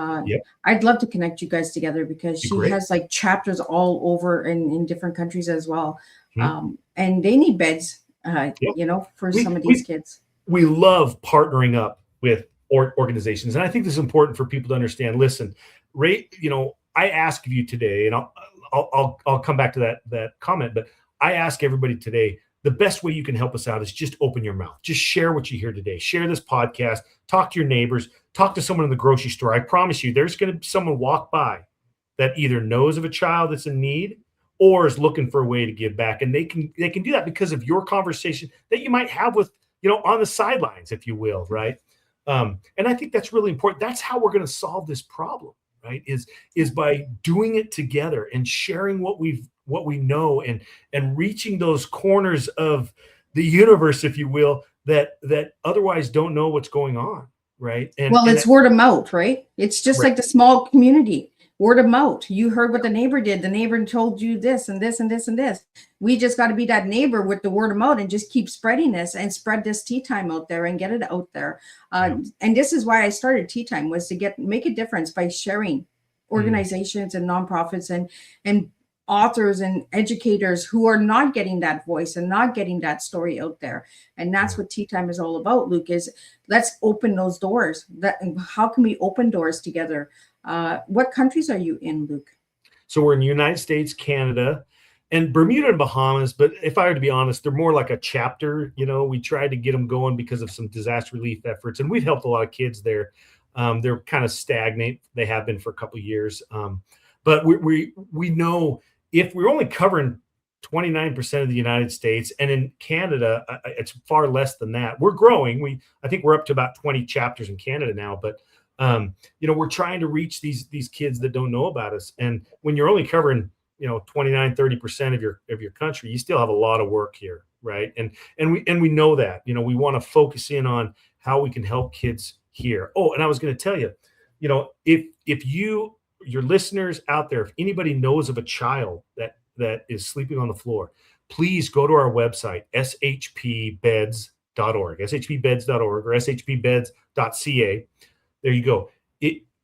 I'd love to connect you guys together, because she has like chapters all over in different countries as well. And they need beds, for some of these kids. We love partnering up with organizations. And I think this is important for people to understand. Listen, I ask of you today, and I'll come back to that comment, but I ask everybody today, the best way you can help us out is just open your mouth. Just share what you hear today. Share this podcast. Talk to your neighbors. Talk to someone in the grocery store. I promise you, there's going to be someone walk by that either knows of a child that's in need or is looking for a way to give back. And they can do that because of your conversation that you might have with, on the sidelines, if you will, right? And I think that's really important. That's how we're going to solve this problem, right? Is by doing it together and sharing what we know and reaching those corners of the universe, if you will, that otherwise don't know what's going on, right? It's word of mouth, right? It's just like the small community. Word of mouth. You heard what the neighbor did. The neighbor told you this and this and this and this. We just got to be that neighbor with the word of mouth and just keep spreading this and spread this tea time out there and get it out there. And this is why I started Tea Time, was to make a difference by sharing organizations and nonprofits and authors and educators who are not getting that voice and not getting that story out there. And that's what Tea Time is all about, Luke, is let's open those doors. How can we open doors together? What countries are you in, Luke? So we're in the United States, Canada, and Bermuda and Bahamas. But if I were to be honest, they're more like a chapter. We tried to get them going because of some disaster relief efforts, and we've helped a lot of kids there. They're kind of stagnant. They have been for a couple of years. But we know if we're only covering 29% of the United States, and in Canada, it's far less than that. We're growing. I think we're up to about 20 chapters in Canada now, but we're trying to reach these kids that don't know about us. And when you're only covering, 29, 30% of your country, you still have a lot of work here. Right. And we know that, we want to focus in on how we can help kids here. Oh, and I was going to tell you, if your listeners out there, if anybody knows of a child that is sleeping on the floor, please go to our website, shpbeds.org, shpbeds.org or shpbeds.ca. There you go.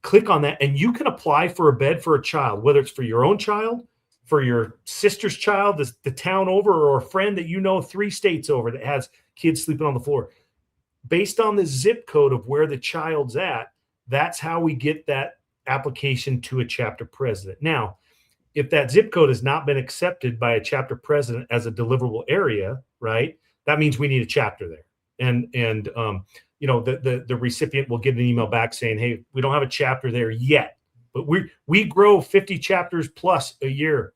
Click on that and you can apply for a bed for a child, whether it's for your own child, for your sister's child, the town over, or a friend that 3 states over that has kids sleeping on the floor. Based on the zip code of where the child's at, that's how we get that application to a chapter president. Now, if that zip code has not been accepted by a chapter president as a deliverable area, right, that means we need a chapter there. And the recipient will get an email back saying, hey, we don't have a chapter there yet, but we grow 50 chapters plus a year,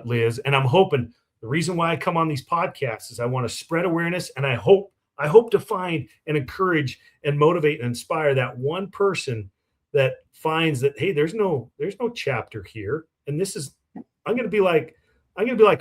Liz. And I'm hoping the reason why I come on these podcasts is I want to spread awareness, and I hope to find and encourage and motivate and inspire that one person that finds that, hey, there's no chapter here. And I'm going to be like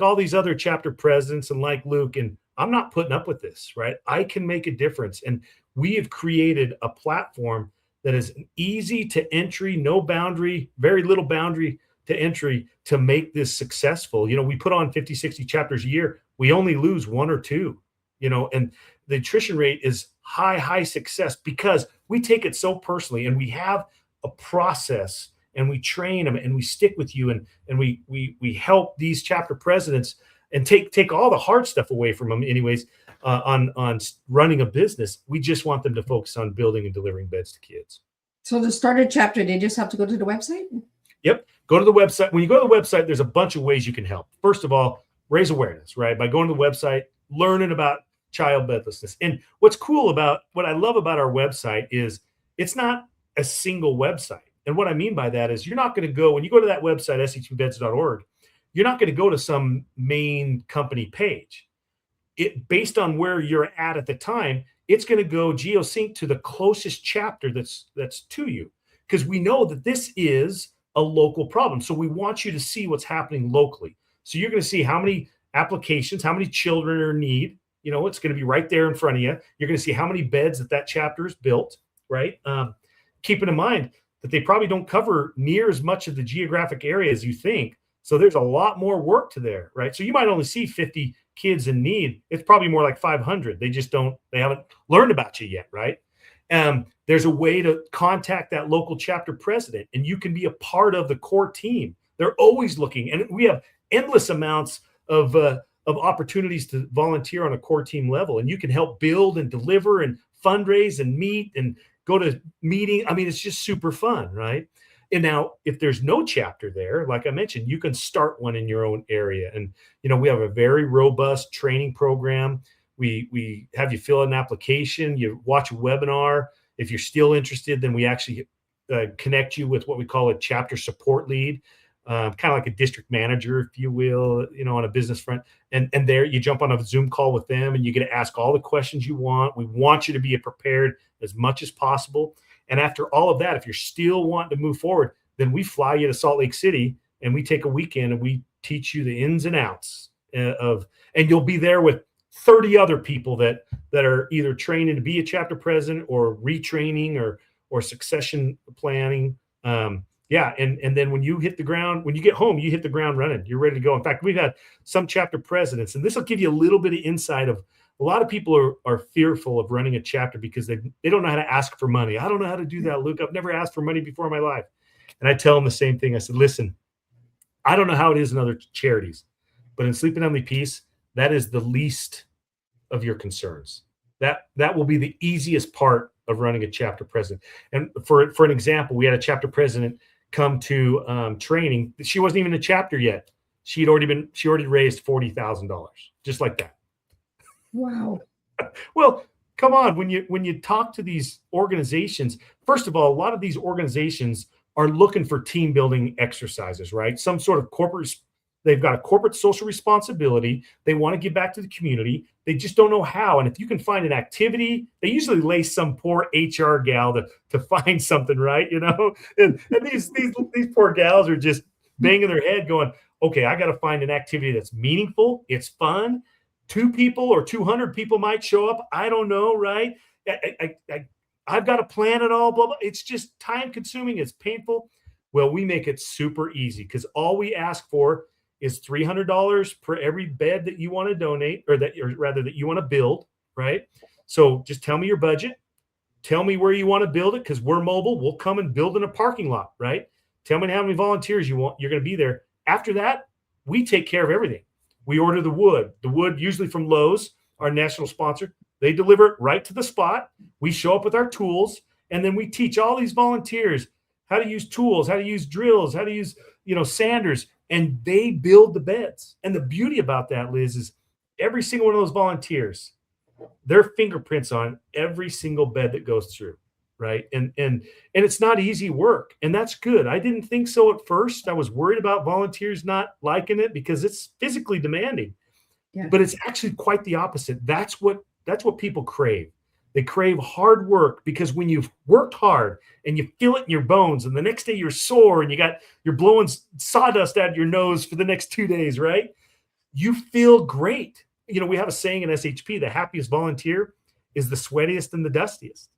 all these other chapter presidents and like Luke, and I'm not putting up with this, right? I can make a difference. And we have created a platform that is easy to entry, no boundary, very little boundary to entry to make this successful. We put on 50, 60 chapters a year. We only lose 1 or 2, and the attrition rate is high success because we take it so personally, and we have a process, and we train them, and we stick with you, and we help these chapter presidents and take all the hard stuff away from them anyways, on running a business. We just want them to focus on building and delivering beds to kids. So to start a chapter, they just have to go to the website? Yep. Go to the website. When you go to the website, there's a bunch of ways you can help. First of all, raise awareness, right? By going to the website, learning about child bedlessness. And what I love about our website is it's not a single website. And what I mean by that is you're not going to go, when you go to that website, shbeds.org, you're not going to go to some main company page. Based on where you're at the time, it's going to go geosync to the closest chapter that's to you, because we know that this is a local problem. So we want you to see what's happening locally. So you're going to see how many applications, how many children are in need. It's going to be right there in front of you. You're going to see how many beds that chapter is built, right? Keeping in mind that they probably don't cover near as much of the geographic area as you think. So there's a lot more work to there, right? So you might only see 50 kids in need. It's probably more like 500. They haven't learned about you yet, right? There's a way to contact that local chapter president, and you can be a part of the core team. They're always looking, and we have endless amounts of opportunities to volunteer on a core team level, and you can help build and deliver and fundraise and meet and go to meeting. I mean, it's just super fun, right? And now, if there's no chapter there, like I mentioned, you can start one in your own area. And, we have a very robust training program. We have you fill out an application, you watch a webinar. If you're still interested, then we actually connect you with what we call a chapter support lead, kind of like a district manager, if you will, on a business front. And there you jump on a Zoom call with them, and you get to ask all the questions you want. We want you to be prepared as much as possible. And after all of that, if you're still wanting to move forward, then we fly you to Salt Lake City, and we take a weekend and we teach you the ins and outs and you'll be there with 30 other people that are either training to be a chapter president or retraining or succession planning. And then when you get home, you hit the ground running. You're ready to go. In fact, we've had some chapter presidents, and this will give you a little bit of insight of a lot of people are fearful of running a chapter because they don't know how to ask for money. I don't know how to do that, Luke. I've never asked for money before in my life. And I tell them the same thing. I said, listen, I don't know how it is in other charities, but in Sleep and Emily Peace, that is the least of your concerns. That will be the easiest part of running a chapter president. And for an example, we had a chapter president come to training. She wasn't even a chapter yet. She already raised $40,000, just like that. Wow. Well, come on. When you talk to these organizations, first of all, a lot of these organizations are looking for team building exercises, right? Some sort of they've got a corporate social responsibility. They want to give back to the community. They just don't know how. And if you can find an activity, they usually lay some poor HR gal to find something, right? And these poor gals are just banging their head going, okay, I got to find an activity that's meaningful. It's fun. 2 people or 200 people might show up. I don't know, right? I've got to plan it all, blah, blah. It's just time consuming. It's painful. Well, we make it super easy because all we ask for is $300 per every bed that you want to donate, or that you want to build, right? So just tell me your budget. Tell me where you want to build it, because we're mobile. We'll come and build in a parking lot, right? Tell me how many volunteers you're going to be there. After that, we take care of everything. We order the wood usually from Lowe's, our national sponsor. They deliver it right to the spot. We show up with our tools, and then we teach all these volunteers how to use tools, how to use drills, how to use, sanders, and they build the beds. And the beauty about that, Liz, is every single one of those volunteers, their fingerprints on every single bed that goes through, right? And it's not easy work, and that's good. I didn't think so at first. I was worried about volunteers not liking it because it's physically demanding. Yeah. But it's actually quite the opposite. That's what people crave. They crave hard work, because when you've worked hard and you feel it in your bones, and the next day you're sore and you're blowing sawdust out of your nose for the next 2 days, right? You feel great. We have a saying in SHP, the happiest volunteer is the sweatiest and the dustiest.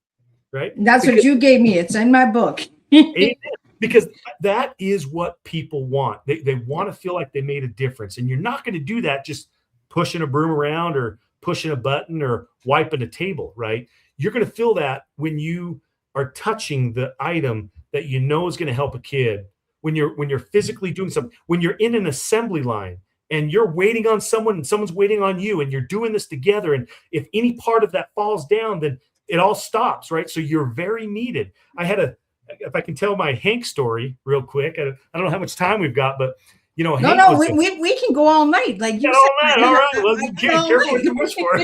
right? That's what you gave me. It's in my book. Because that is what people want. They want to feel like they made a difference. And you're not going to do that just pushing a broom around or pushing a button or wiping a table, right? You're going to feel that when you are touching the item that you know is going to help a kid, when you're physically doing something, when you're in an assembly line and you're waiting on someone and someone's waiting on you and you're doing this together. And if any part of that falls down, then it all stops, right? So you're very needed. If I can tell my Hank story real quick, I don't know how much time we've got, but you know, Hank we can go all night. Like you said, all right. Well, careful what you wish for.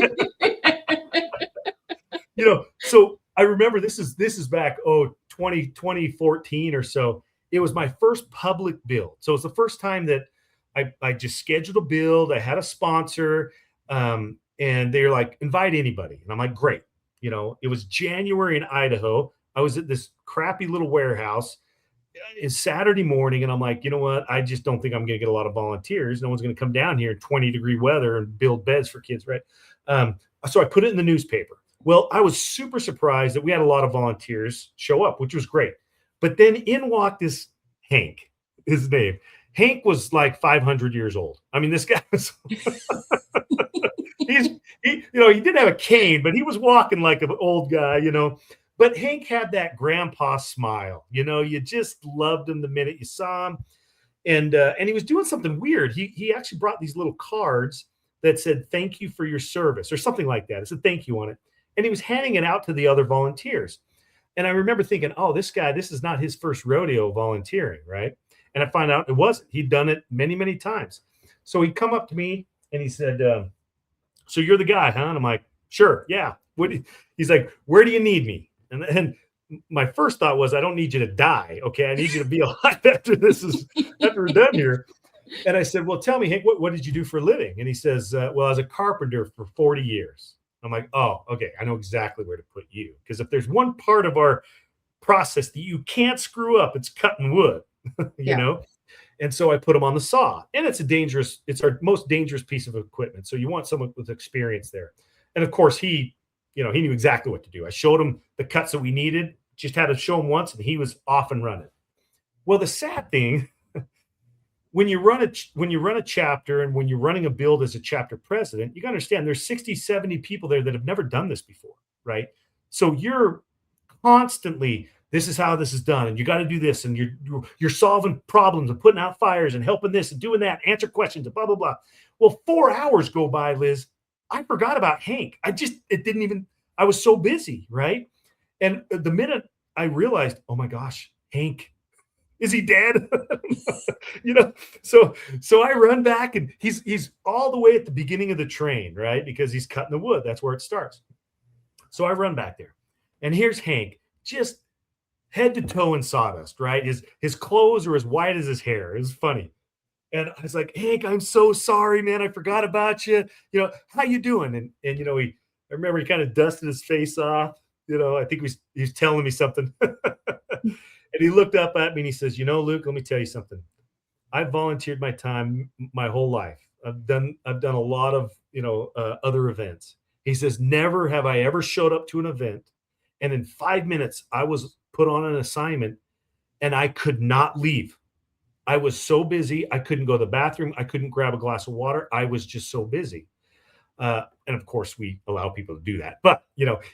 You know, so I remember this is back 2014 or so. It was my first public build. So it's the first time that I just scheduled a build. I had a sponsor, and they're like, invite anybody. And I'm like, great. You know, it was January in Idaho. I was at this crappy little warehouse. It's Saturday morning, and I'm like, you know what? I just don't think I'm going to get a lot of volunteers. No one's going to come down here in 20-degree weather and build beds for kids, right? So I put it in the newspaper. Well, I was super surprised that we had a lot of volunteers show up, which was great. But then in walked this Hank, his name. Hank was like 500 years old. I mean, this guy was he didn't have a cane, but he was walking like an old guy, you know. But Hank had that grandpa smile, you know. You just loved him the minute you saw him, and he was doing something weird. He actually brought these little cards that said "Thank you for your service" or something like that. It said "Thank you" on it, and he was handing it out to the other volunteers. And I remember thinking, oh, this guy, this is not his first rodeo volunteering, right? And I find out it wasn't. He'd done it many, many times. So he'd come up to me and he said, so you're the guy, huh? And I'm like, sure, yeah. He's like, where do you need me? And my first thought was, I don't need you to die, okay? I need you to be alive after we're done here. And I said, well, tell me, Hank, what did you do for a living? And he says, well, I was a carpenter for 40 years. I'm like, oh, okay, I know exactly where to put you. Because if there's one part of our process that you can't screw up, it's cutting wood, you know? And so I put him on the saw. And it's our most dangerous piece of equipment. So you want someone with experience there. And of course, he knew exactly what to do. I showed him the cuts that we needed, just had to show him once, and he was off and running. Well, the sad thing, when you run a chapter and when you're running a build as a chapter president, you got to understand there's 60, 70 people there that have never done this before, right? So you're constantly, this is how this is done, and you got to do this, and you're solving problems and putting out fires and helping this and doing that, answer questions and blah, blah, blah. Well, 4 hours go by, Liz. I forgot about Hank. I was so busy, right? And the minute I realized, oh my gosh, Hank, is he dead? You know, so I run back, and he's all the way at the beginning of the train, right? Because he's cutting the wood. That's where it starts. So I run back there, and here's Hank, just head to toe in sawdust, right? His clothes are as white as his hair. It was funny. And I was like, Hank, I'm so sorry, man. I forgot about you. You know, how you doing? And you know, I remember he kind of dusted his face off. You know, I think he was telling me something. And he looked up at me and he says, you know, Luke, let me tell you something. I've volunteered my time my whole life. I've done a lot of, other events. He says, never have I ever showed up to an event, and in 5 minutes I was put on an assignment and I could not leave. I was so busy. I couldn't go to the bathroom. I couldn't grab a glass of water. I was just so busy. And of course we allow people to do that, but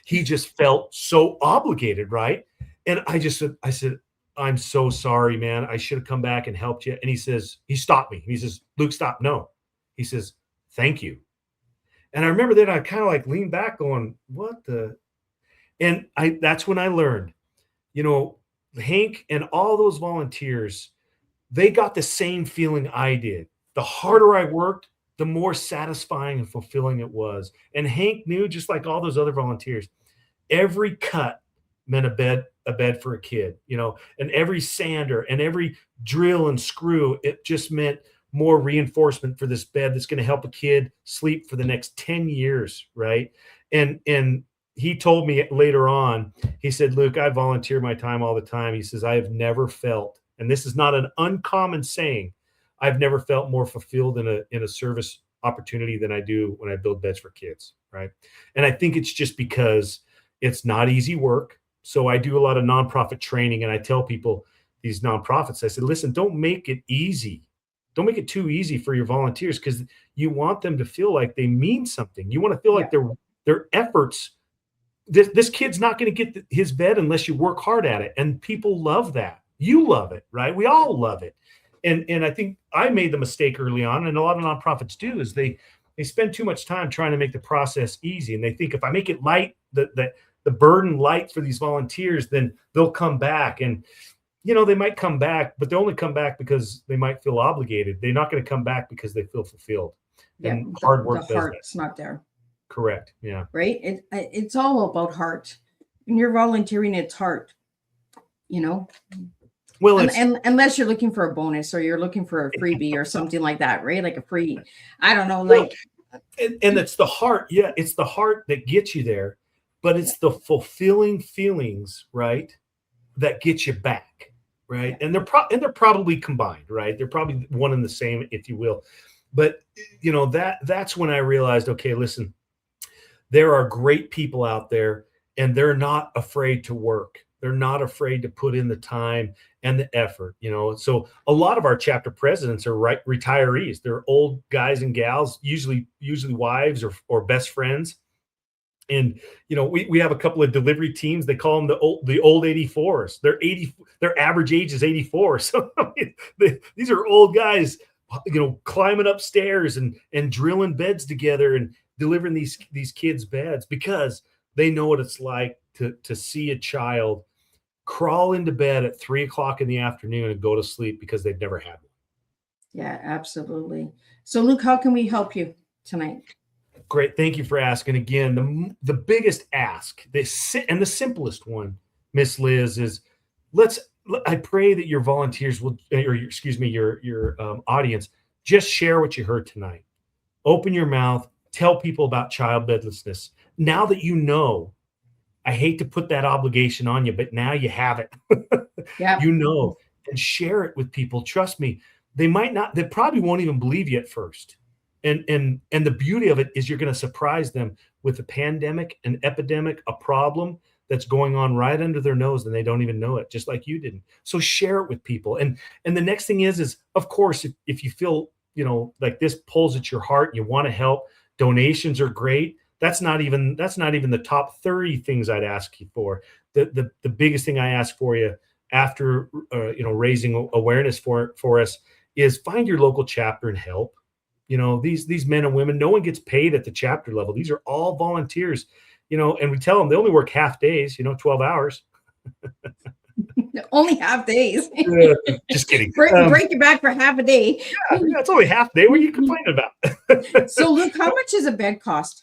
he just felt so obligated. Right. And I said, I'm so sorry, man. I should have come back and helped you. And he stopped me. He says, Luke, stop. No. He says, thank you. And I remember then I kind of like leaned back going, what the? And that's when I learned, Hank and all those volunteers, they got the same feeling I did. The harder I worked, the more satisfying and fulfilling it was. And Hank knew, just like all those other volunteers, every cut meant a bed for a kid, and every sander and every drill and screw, it just meant more reinforcement for this bed that's going to help a kid sleep for the next 10 years. Right. And he told me later on, he said, Luke, I volunteer my time all the time. He says, I have never felt, and this is not an uncommon saying, I've never felt more fulfilled in a service opportunity than I do when I build beds for kids. Right. And I think it's just because it's not easy work. So I do a lot of nonprofit training, and I tell people, these nonprofits, I said, listen, don't make it easy. Don't make it too easy for your volunteers, because you want them to feel like they mean something. You want to feel like their efforts. This kid's not going to get his bed unless you work hard at it. And people love that. You love it, right? We all love it. And I think I made the mistake early on, and a lot of nonprofits do, is they spend too much time trying to make the process easy. And they think if I make it light, the burden light for these volunteers, then they'll come back. And, they might come back, but they only come back because they might feel obligated. They're not going to come back because they feel fulfilled. Yeah, and hard work the heart's not there. Correct. Yeah. Right. It's all about heart. When you're volunteering, it's heart. Well, and unless you're looking for a bonus or you're looking for a freebie or something like that, right? Like a free, I don't know, like. And it's the heart. Yeah, it's the heart that gets you there, but it's the fulfilling feelings, right, that get you back, right? And they're probably combined, right? They're probably one and the same, if you will. But that's when I realized, okay, listen, there are great people out there, and they're not afraid to work. They're not afraid to put in the time and the effort, So a lot of our chapter presidents are retirees. They're old guys and gals, usually wives or best friends. And, we have a couple of delivery teams. They call them the old 84s. Their average age is 84. So these are old guys, climbing upstairs and drilling beds together and delivering these kids beds, because they know what it's like to see a child crawl into bed at 3:00 in the afternoon and go to sleep because they've never had one. Yeah, absolutely. So Luke, how can we help you tonight? Great. Thank you for asking. Again, the biggest ask, and the simplest one, Miss Liz, is I pray that your volunteers will, your audience, just share what you heard tonight. Open your mouth, tell people about child bedlessness. Now that I hate to put that obligation on you, but now you have it. Yeah. And share it with people. Trust me, they probably won't even believe you at first. And the beauty of it is you're going to surprise them with a pandemic, an epidemic, a problem that's going on right under their nose, and they don't even know it, just like you didn't. So share it with people. And the next thing is of course, if you feel, like this pulls at your heart, you want to help, donations are great. That's not even the top 30 things I'd ask you for. The biggest thing I ask for you after raising awareness for us is find your local chapter and help. These men and women, no one gets paid at the chapter level. These are all volunteers, and we tell them they only work half days, 12 hours. Only half days. Just kidding. Break your back for half a day. Yeah, it's only half a day. What are you complaining about? So Luke, how much does a bed cost?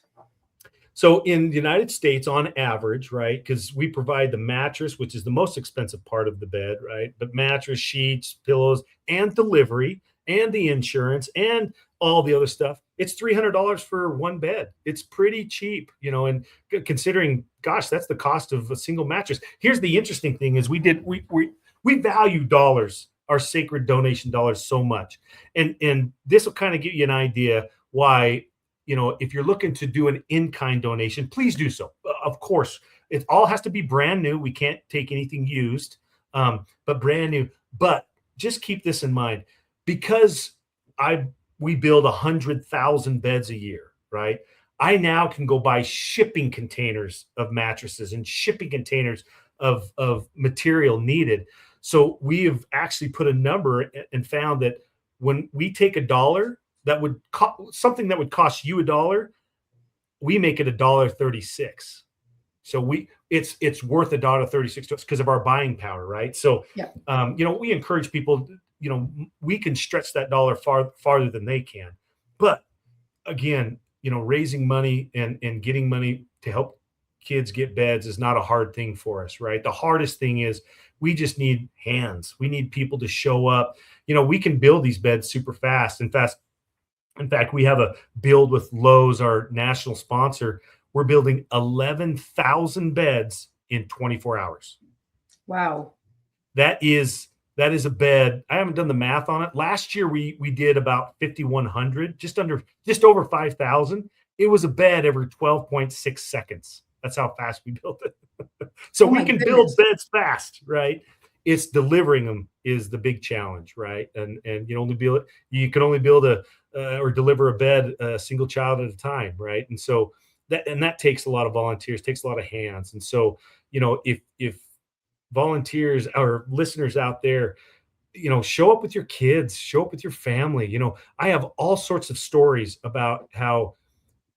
So in the United States, on average, right, because we provide the mattress, which is the most expensive part of the bed, right? But mattress, sheets, pillows, and delivery, and the insurance, and all the other stuff, it's $300 for one bed. It's pretty cheap, and considering, gosh, that's the cost of a single mattress. Here's the interesting thing is we value dollars, our sacred donation dollars, so much. And this will kind of give you an idea why, if you're looking to do an in-kind donation, please do so. Of course, it all has to be brand new. We can't take anything used, but brand new. But just keep this in mind, because we build 100,000 beds a year, right? I now can go buy shipping containers of mattresses and shipping containers of material needed. So we have actually put a number and found that when we take $1 that would something that would cost you $1, we make it $1.36. So it's worth $1.36 to us because of our buying power, right? So we encourage people. We can stretch that dollar farther than they can. But again, raising money and getting money to help kids get beds is not a hard thing for us, right? The hardest thing is we just need hands. We need people to show up. We can build these beds super fast. In fact, we have a build with Lowe's, our national sponsor. We're building 11,000 beds in 24 hours. Wow. That is a bed. I haven't done the math on it. Last year we did about 5,100, just over 5,000. It was a bed every 12.6 seconds. That's how fast we built it. So Oh we my can build goodness. beds fast, right? It's delivering them is the big challenge, right? And you can only build or deliver a bed a single child at a time, right? And so that takes a lot of volunteers, takes a lot of hands. And so, if volunteers or listeners out there, show up with your kids, show up with your family. I have all sorts of stories about how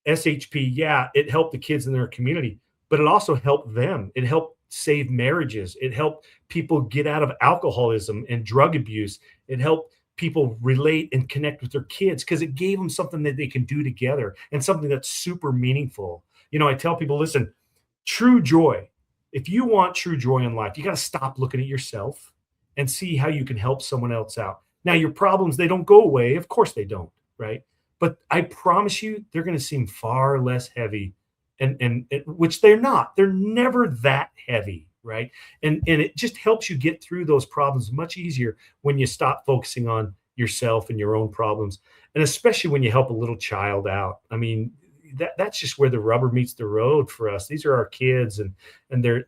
SHP, yeah, it helped the kids in their community, but it also helped them. It helped save marriages. It helped people get out of alcoholism and drug abuse. It helped people relate and connect with their kids because it gave them something that they can do together and something that's super meaningful. I tell people, listen, true joy. If you want true joy in life, you got to stop looking at yourself and see how you can help someone else out. Now, your problems, they don't go away. Of course they don't, right? But I promise you, they're going to seem far less heavy, and which they're not. They're never that heavy, right? And it just helps you get through those problems much easier when you stop focusing on yourself and your own problems, and especially when you help a little child out. I mean, that's just where the rubber meets the road for us. These are our kids, and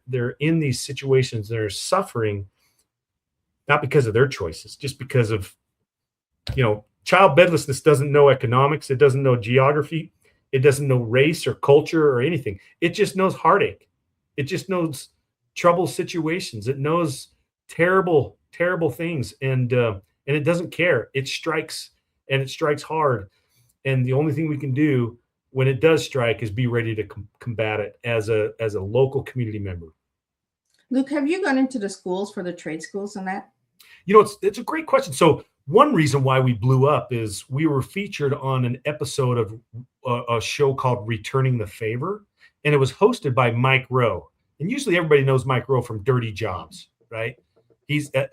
they're in these situations. They're suffering not because of their choices, just because of child bedlessness doesn't know economics. It doesn't know geography. It doesn't know race or culture or anything. It just knows heartache. It just knows trouble situations. It knows terrible, terrible things. And it doesn't care. It strikes, and it strikes hard. And the only thing we can do when it does strike is be ready to combat it as a local community member. Luke, have you gone into the schools for the trade schools and that? It's a great question. So one reason why we blew up is we were featured on an episode of a show called Returning the Favor, and it was hosted by Mike Rowe. And usually everybody knows Mike Rowe from Dirty Jobs, right?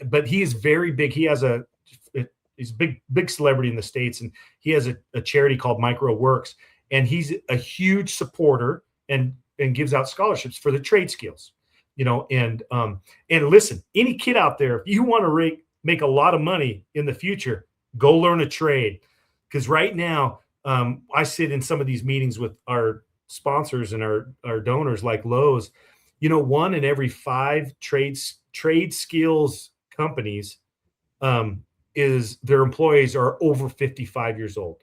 But he is very big. He's a big celebrity in the States, and he has a charity called Mike Rowe Works, and he's a huge supporter and gives out scholarships for the trade skills. And listen, any kid out there, if you want to make a lot of money in the future, go learn a trade. Because right now, I sit in some of these meetings with our sponsors and our donors like Lowe's. 1 in every 5 trade skills companies is their employees are over 55 years old.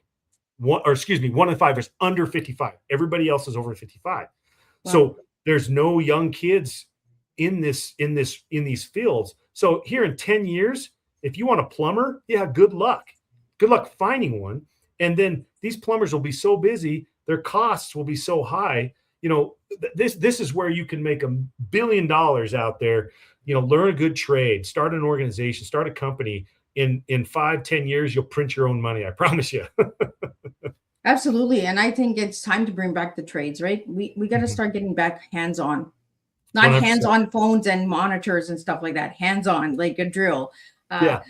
1 in 5 is under 55. Everybody else is over 55. Wow. So there's no young kids in these fields. So here in 10 years, if you want a plumber, yeah, good luck. Good luck finding one. And then these plumbers will be so busy, their costs will be so high. This is where you can make $1 billion out there. Learn a good trade, start an organization, start a company. In 5-10 years, you'll print your own money. I promise you. Absolutely. And I think it's time to bring back the trades, right? We got to start getting back hands-on. Not 100%. hands-on phones and monitors and stuff like that. Hands-on, like a drill. Yeah.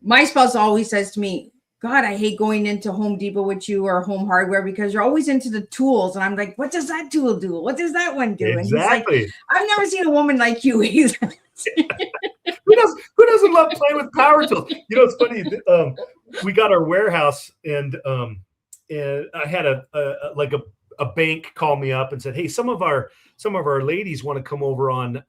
My spouse always says to me, God, I hate going into Home Depot with you or Home Hardware because you're always into the tools. And I'm like, what does that tool do? What does that one do? Exactly. And he's like, I've never seen a woman like you. He's who doesn't love playing with power tools? It's funny. We got our warehouse, and I had a bank call me up and said, hey, some of our ladies want to come over on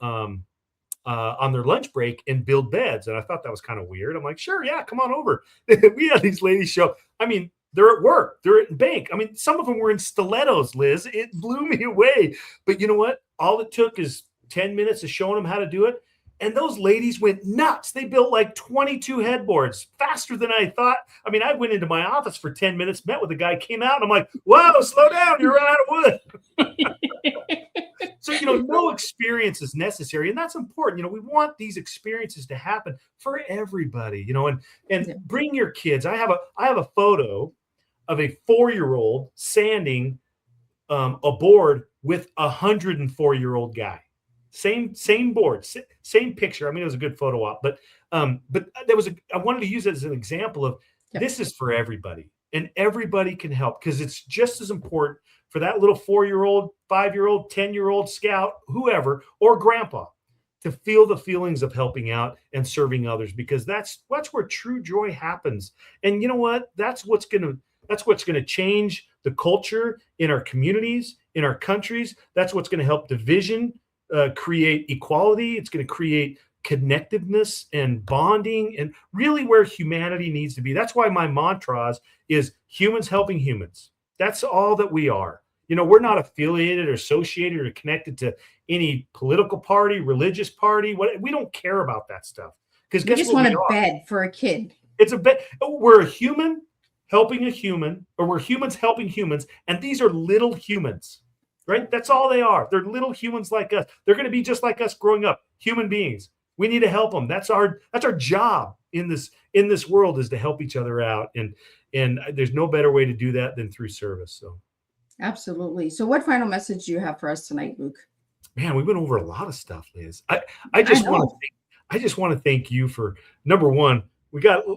their lunch break and build beds. And I thought that was kind of weird. I'm like, sure, yeah, come on over. We had these ladies show. I mean, they're at work, they're at bank. I mean, some of them were in stilettos, Liz. It blew me away. But you know what? All it took is 10 minutes of showing them how to do it. And those ladies went nuts. They built like 22 headboards faster than I thought. I mean, I went into my office for 10 minutes, met with a guy, came out, and I'm like, whoa, slow down. You're running out of wood. So, no experience is necessary. And that's important. We want these experiences to happen for everybody, and bring your kids. I have a photo of a 4-year-old sanding a board with a 104-year-old guy. Same board, same picture. I mean, it was a good photo op, but there was I wanted to use it as an example of this is for everybody, and everybody can help, because it's just as important for that little 4-year-old, 5-year-old, 10-year-old scout, whoever, or grandpa, to feel the feelings of helping out and serving others, because that's where true joy happens. And you know what? That's what's going to change the culture in our communities in our countries. That's what's going to help division, create equality. It's going to create connectiveness and bonding, and really where humanity needs to be. That's why my mantra is humans helping humans. That's all that we are. We're not affiliated or associated or connected to any political party, religious party. We don't care about that stuff. Because we just want a bed for a kid. It's a bed. We're a human helping a human, or we're humans helping humans, and these are little humans, right? That's all they are. They're little humans like us. They're going to be just like us growing up, human beings. We need to help them. That's our job in this world, is to help each other out, and there's no better way to do that than through service. So. Absolutely. So what final message do you have for us tonight, Luke? Man, we went over a lot of stuff, Liz. I just want to thank you for, number one, we got a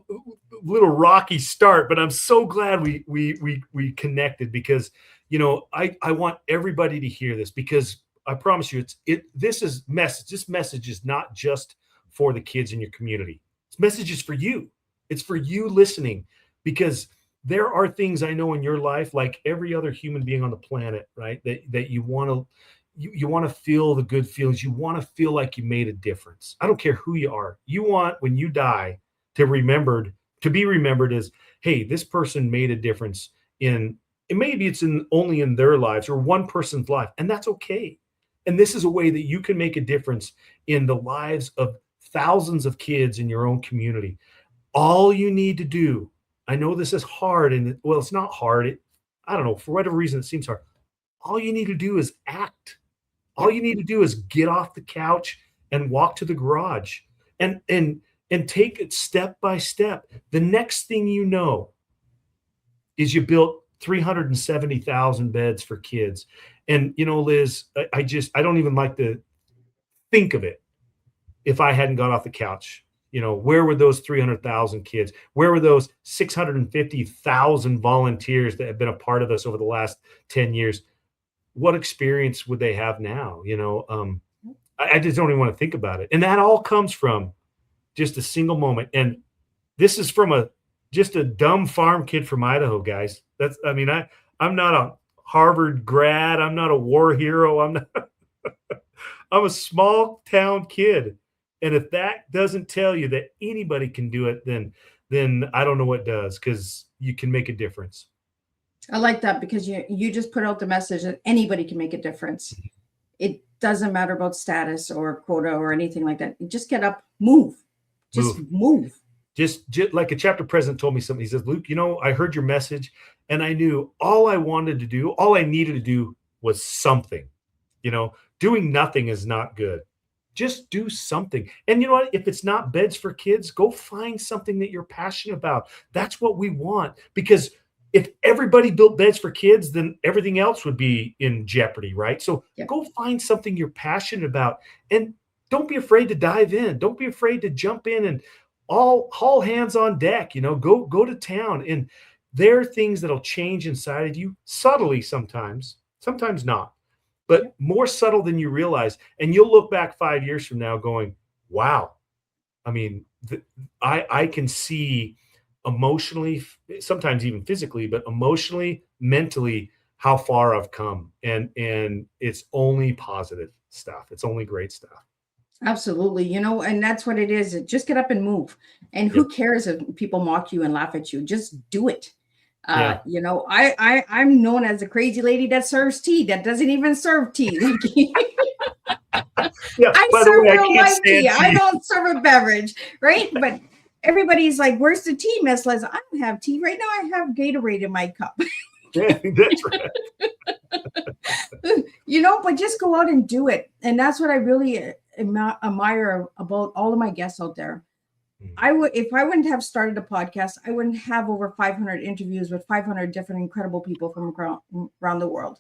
little rocky start, but I'm so glad we connected, because I want everybody to hear this, because I promise you this message is not just for the kids in your community. This message is for you. It's for you listening, because there are things I know in your life, like every other human being on the planet, right? That you want to feel the good feelings. You want to feel like you made a difference. I don't care who you are. You want, when you die, to be remembered as, hey, this person made a difference and maybe it's only in their lives or one person's life, and that's okay. And this is a way that you can make a difference in the lives of thousands of kids in your own community. All you need to do, I know this is hard, and well, it's not hard. I don't know, for whatever reason, it seems hard. All you need to do is act. All you need to do is get off the couch and walk to the garage and take it step by step. The next thing you know is you built 370,000 beds for kids. And, Liz, I don't even like to think of it if I hadn't got off the couch. Where were those 300,000 kids? Where were those 650,000 volunteers that have been a part of us over the last 10 years? What experience would they have now? I just don't even want to think about it. And that all comes from just a single moment. And this is from just a dumb farm kid from Idaho, guys. I'm not a Harvard grad. I'm not a war hero. I'm a small town kid. And if that doesn't tell you that anybody can do it, then I don't know what does, because you can make a difference. I like that, because you just put out the message that anybody can make a difference. It doesn't matter about status or quota or anything like that. You just get up, move. Just move. Just like a chapter president told me something. He says, Luke, I heard your message, and I knew all I needed to do was something. Doing nothing is not good. Just do something. And you know what? If it's not beds for kids, go find something that you're passionate about. That's what we want. Because if everybody built beds for kids, then everything else would be in jeopardy, right? So Go find something you're passionate about, and don't be afraid to dive in. Don't be afraid to jump in, and all hands on deck. Go to town. And there are things that'll change inside of you subtly sometimes not, but more subtle than you realize. And you'll look back 5 years from now going, wow. I mean, I can see emotionally, sometimes even physically, but emotionally, mentally, how far I've come. And it's only positive stuff. It's only great stuff. Absolutely. And that's what it is. Just get up and move. And who cares if people mock you and laugh at you? Just do it. I'm known as a crazy lady that serves tea, that doesn't even serve tea. I serve real life tea. I don't serve a beverage, right? But everybody's like, where's the tea, Miss Liz? I don't have tea right now. I have Gatorade in my cup. Yeah, that's right. But just go out and do it. And that's what I really admire about all of my guests out there. If I wouldn't have started a podcast, I wouldn't have over 500 interviews with 500 different incredible people from around the world.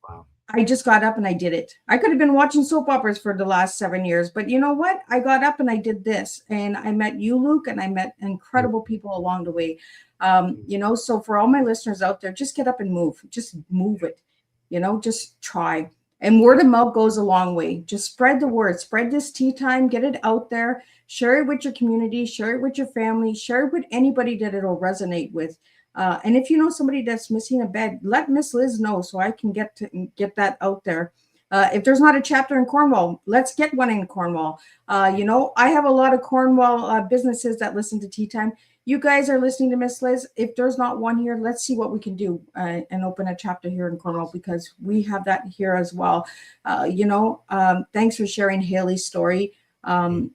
Wow. I just got up and I did it. I could have been watching soap operas for the last 7 years, but you know what? I got up and I did this, and I met you, Luke, and I met incredible people along the way. So for all my listeners out there, just get up and move. Just move it. Just try. And word of mouth goes a long way. Just spread the word. Spread this tea time. Get it out there. Share it with your community. Share it with your family. Share it with anybody that it'll resonate with. And if you know somebody that's missing a bed, let Miss Liz know so I can get that out there. If there's not a chapter in Cornwall, let's get one in Cornwall. You know, I have a lot of Cornwall businesses that listen to Tea Time. You guys are listening to Miss Liz. If there's not one here, let's see what we can do and open a chapter here in Cornwall, because we have that here as well. You know, thanks for sharing Haley's story. You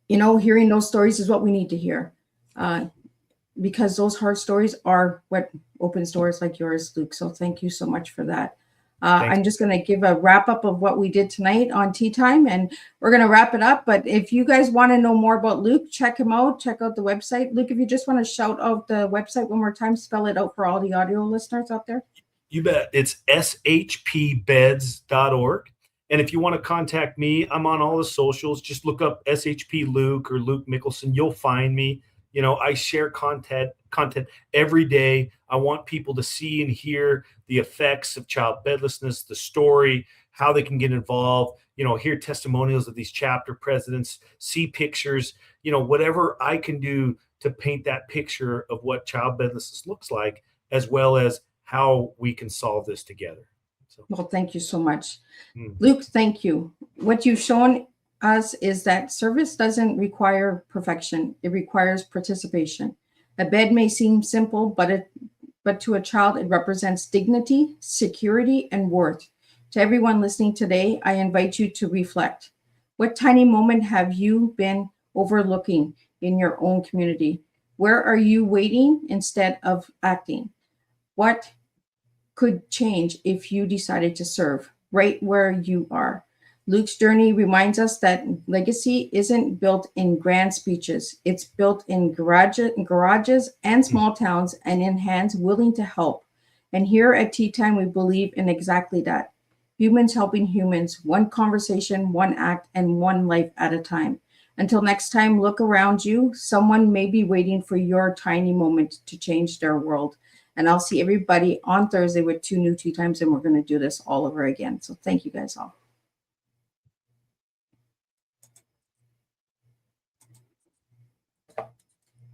know, hearing those stories is what we need to hear, because those hard stories are what opens doors like yours, Luke. So thank you so much for that. I'm just going to give a wrap up of what we did tonight on Tea Time, and we're going to wrap it up. But if you guys want to know more about Luke, check him out. Check out the website. Luke, if you just want to shout out the website one more time, spell it out for all the audio listeners out there. You bet. It's shpbeds.org. And if you want to contact me, I'm on all the socials. Just look up SHP Luke or Luke Mickelson. You'll find me. You know, I share content every day. I want people to see and hear the effects of child bedlessness, the story, how they can get involved, you know, hear testimonials of these chapter presidents, see pictures, you know, whatever I can do to paint that picture of what child bedlessness looks like, as well as how we can solve this together. So, well, thank you so much. Luke, thank you. What you've shown us is that service doesn't require perfection. It requires participation. A bed may seem simple, but to a child, it represents dignity, security, and worth. To everyone listening today, I invite you to reflect. What tiny moment have you been overlooking in your own community? Where are you waiting instead of acting? What could change if you decided to serve right where you are? Luke's journey reminds us that legacy isn't built in grand speeches. It's built in garages and small towns, and in hands willing to help. And here at Tea Time, we believe in exactly that. Humans helping humans, one conversation, one act, and one life at a time. Until next time, look around you. Someone may be waiting for your tiny moment to change their world. And I'll see everybody on Thursday with 2 new Tea Times, and we're going to do this all over again. So thank you guys all.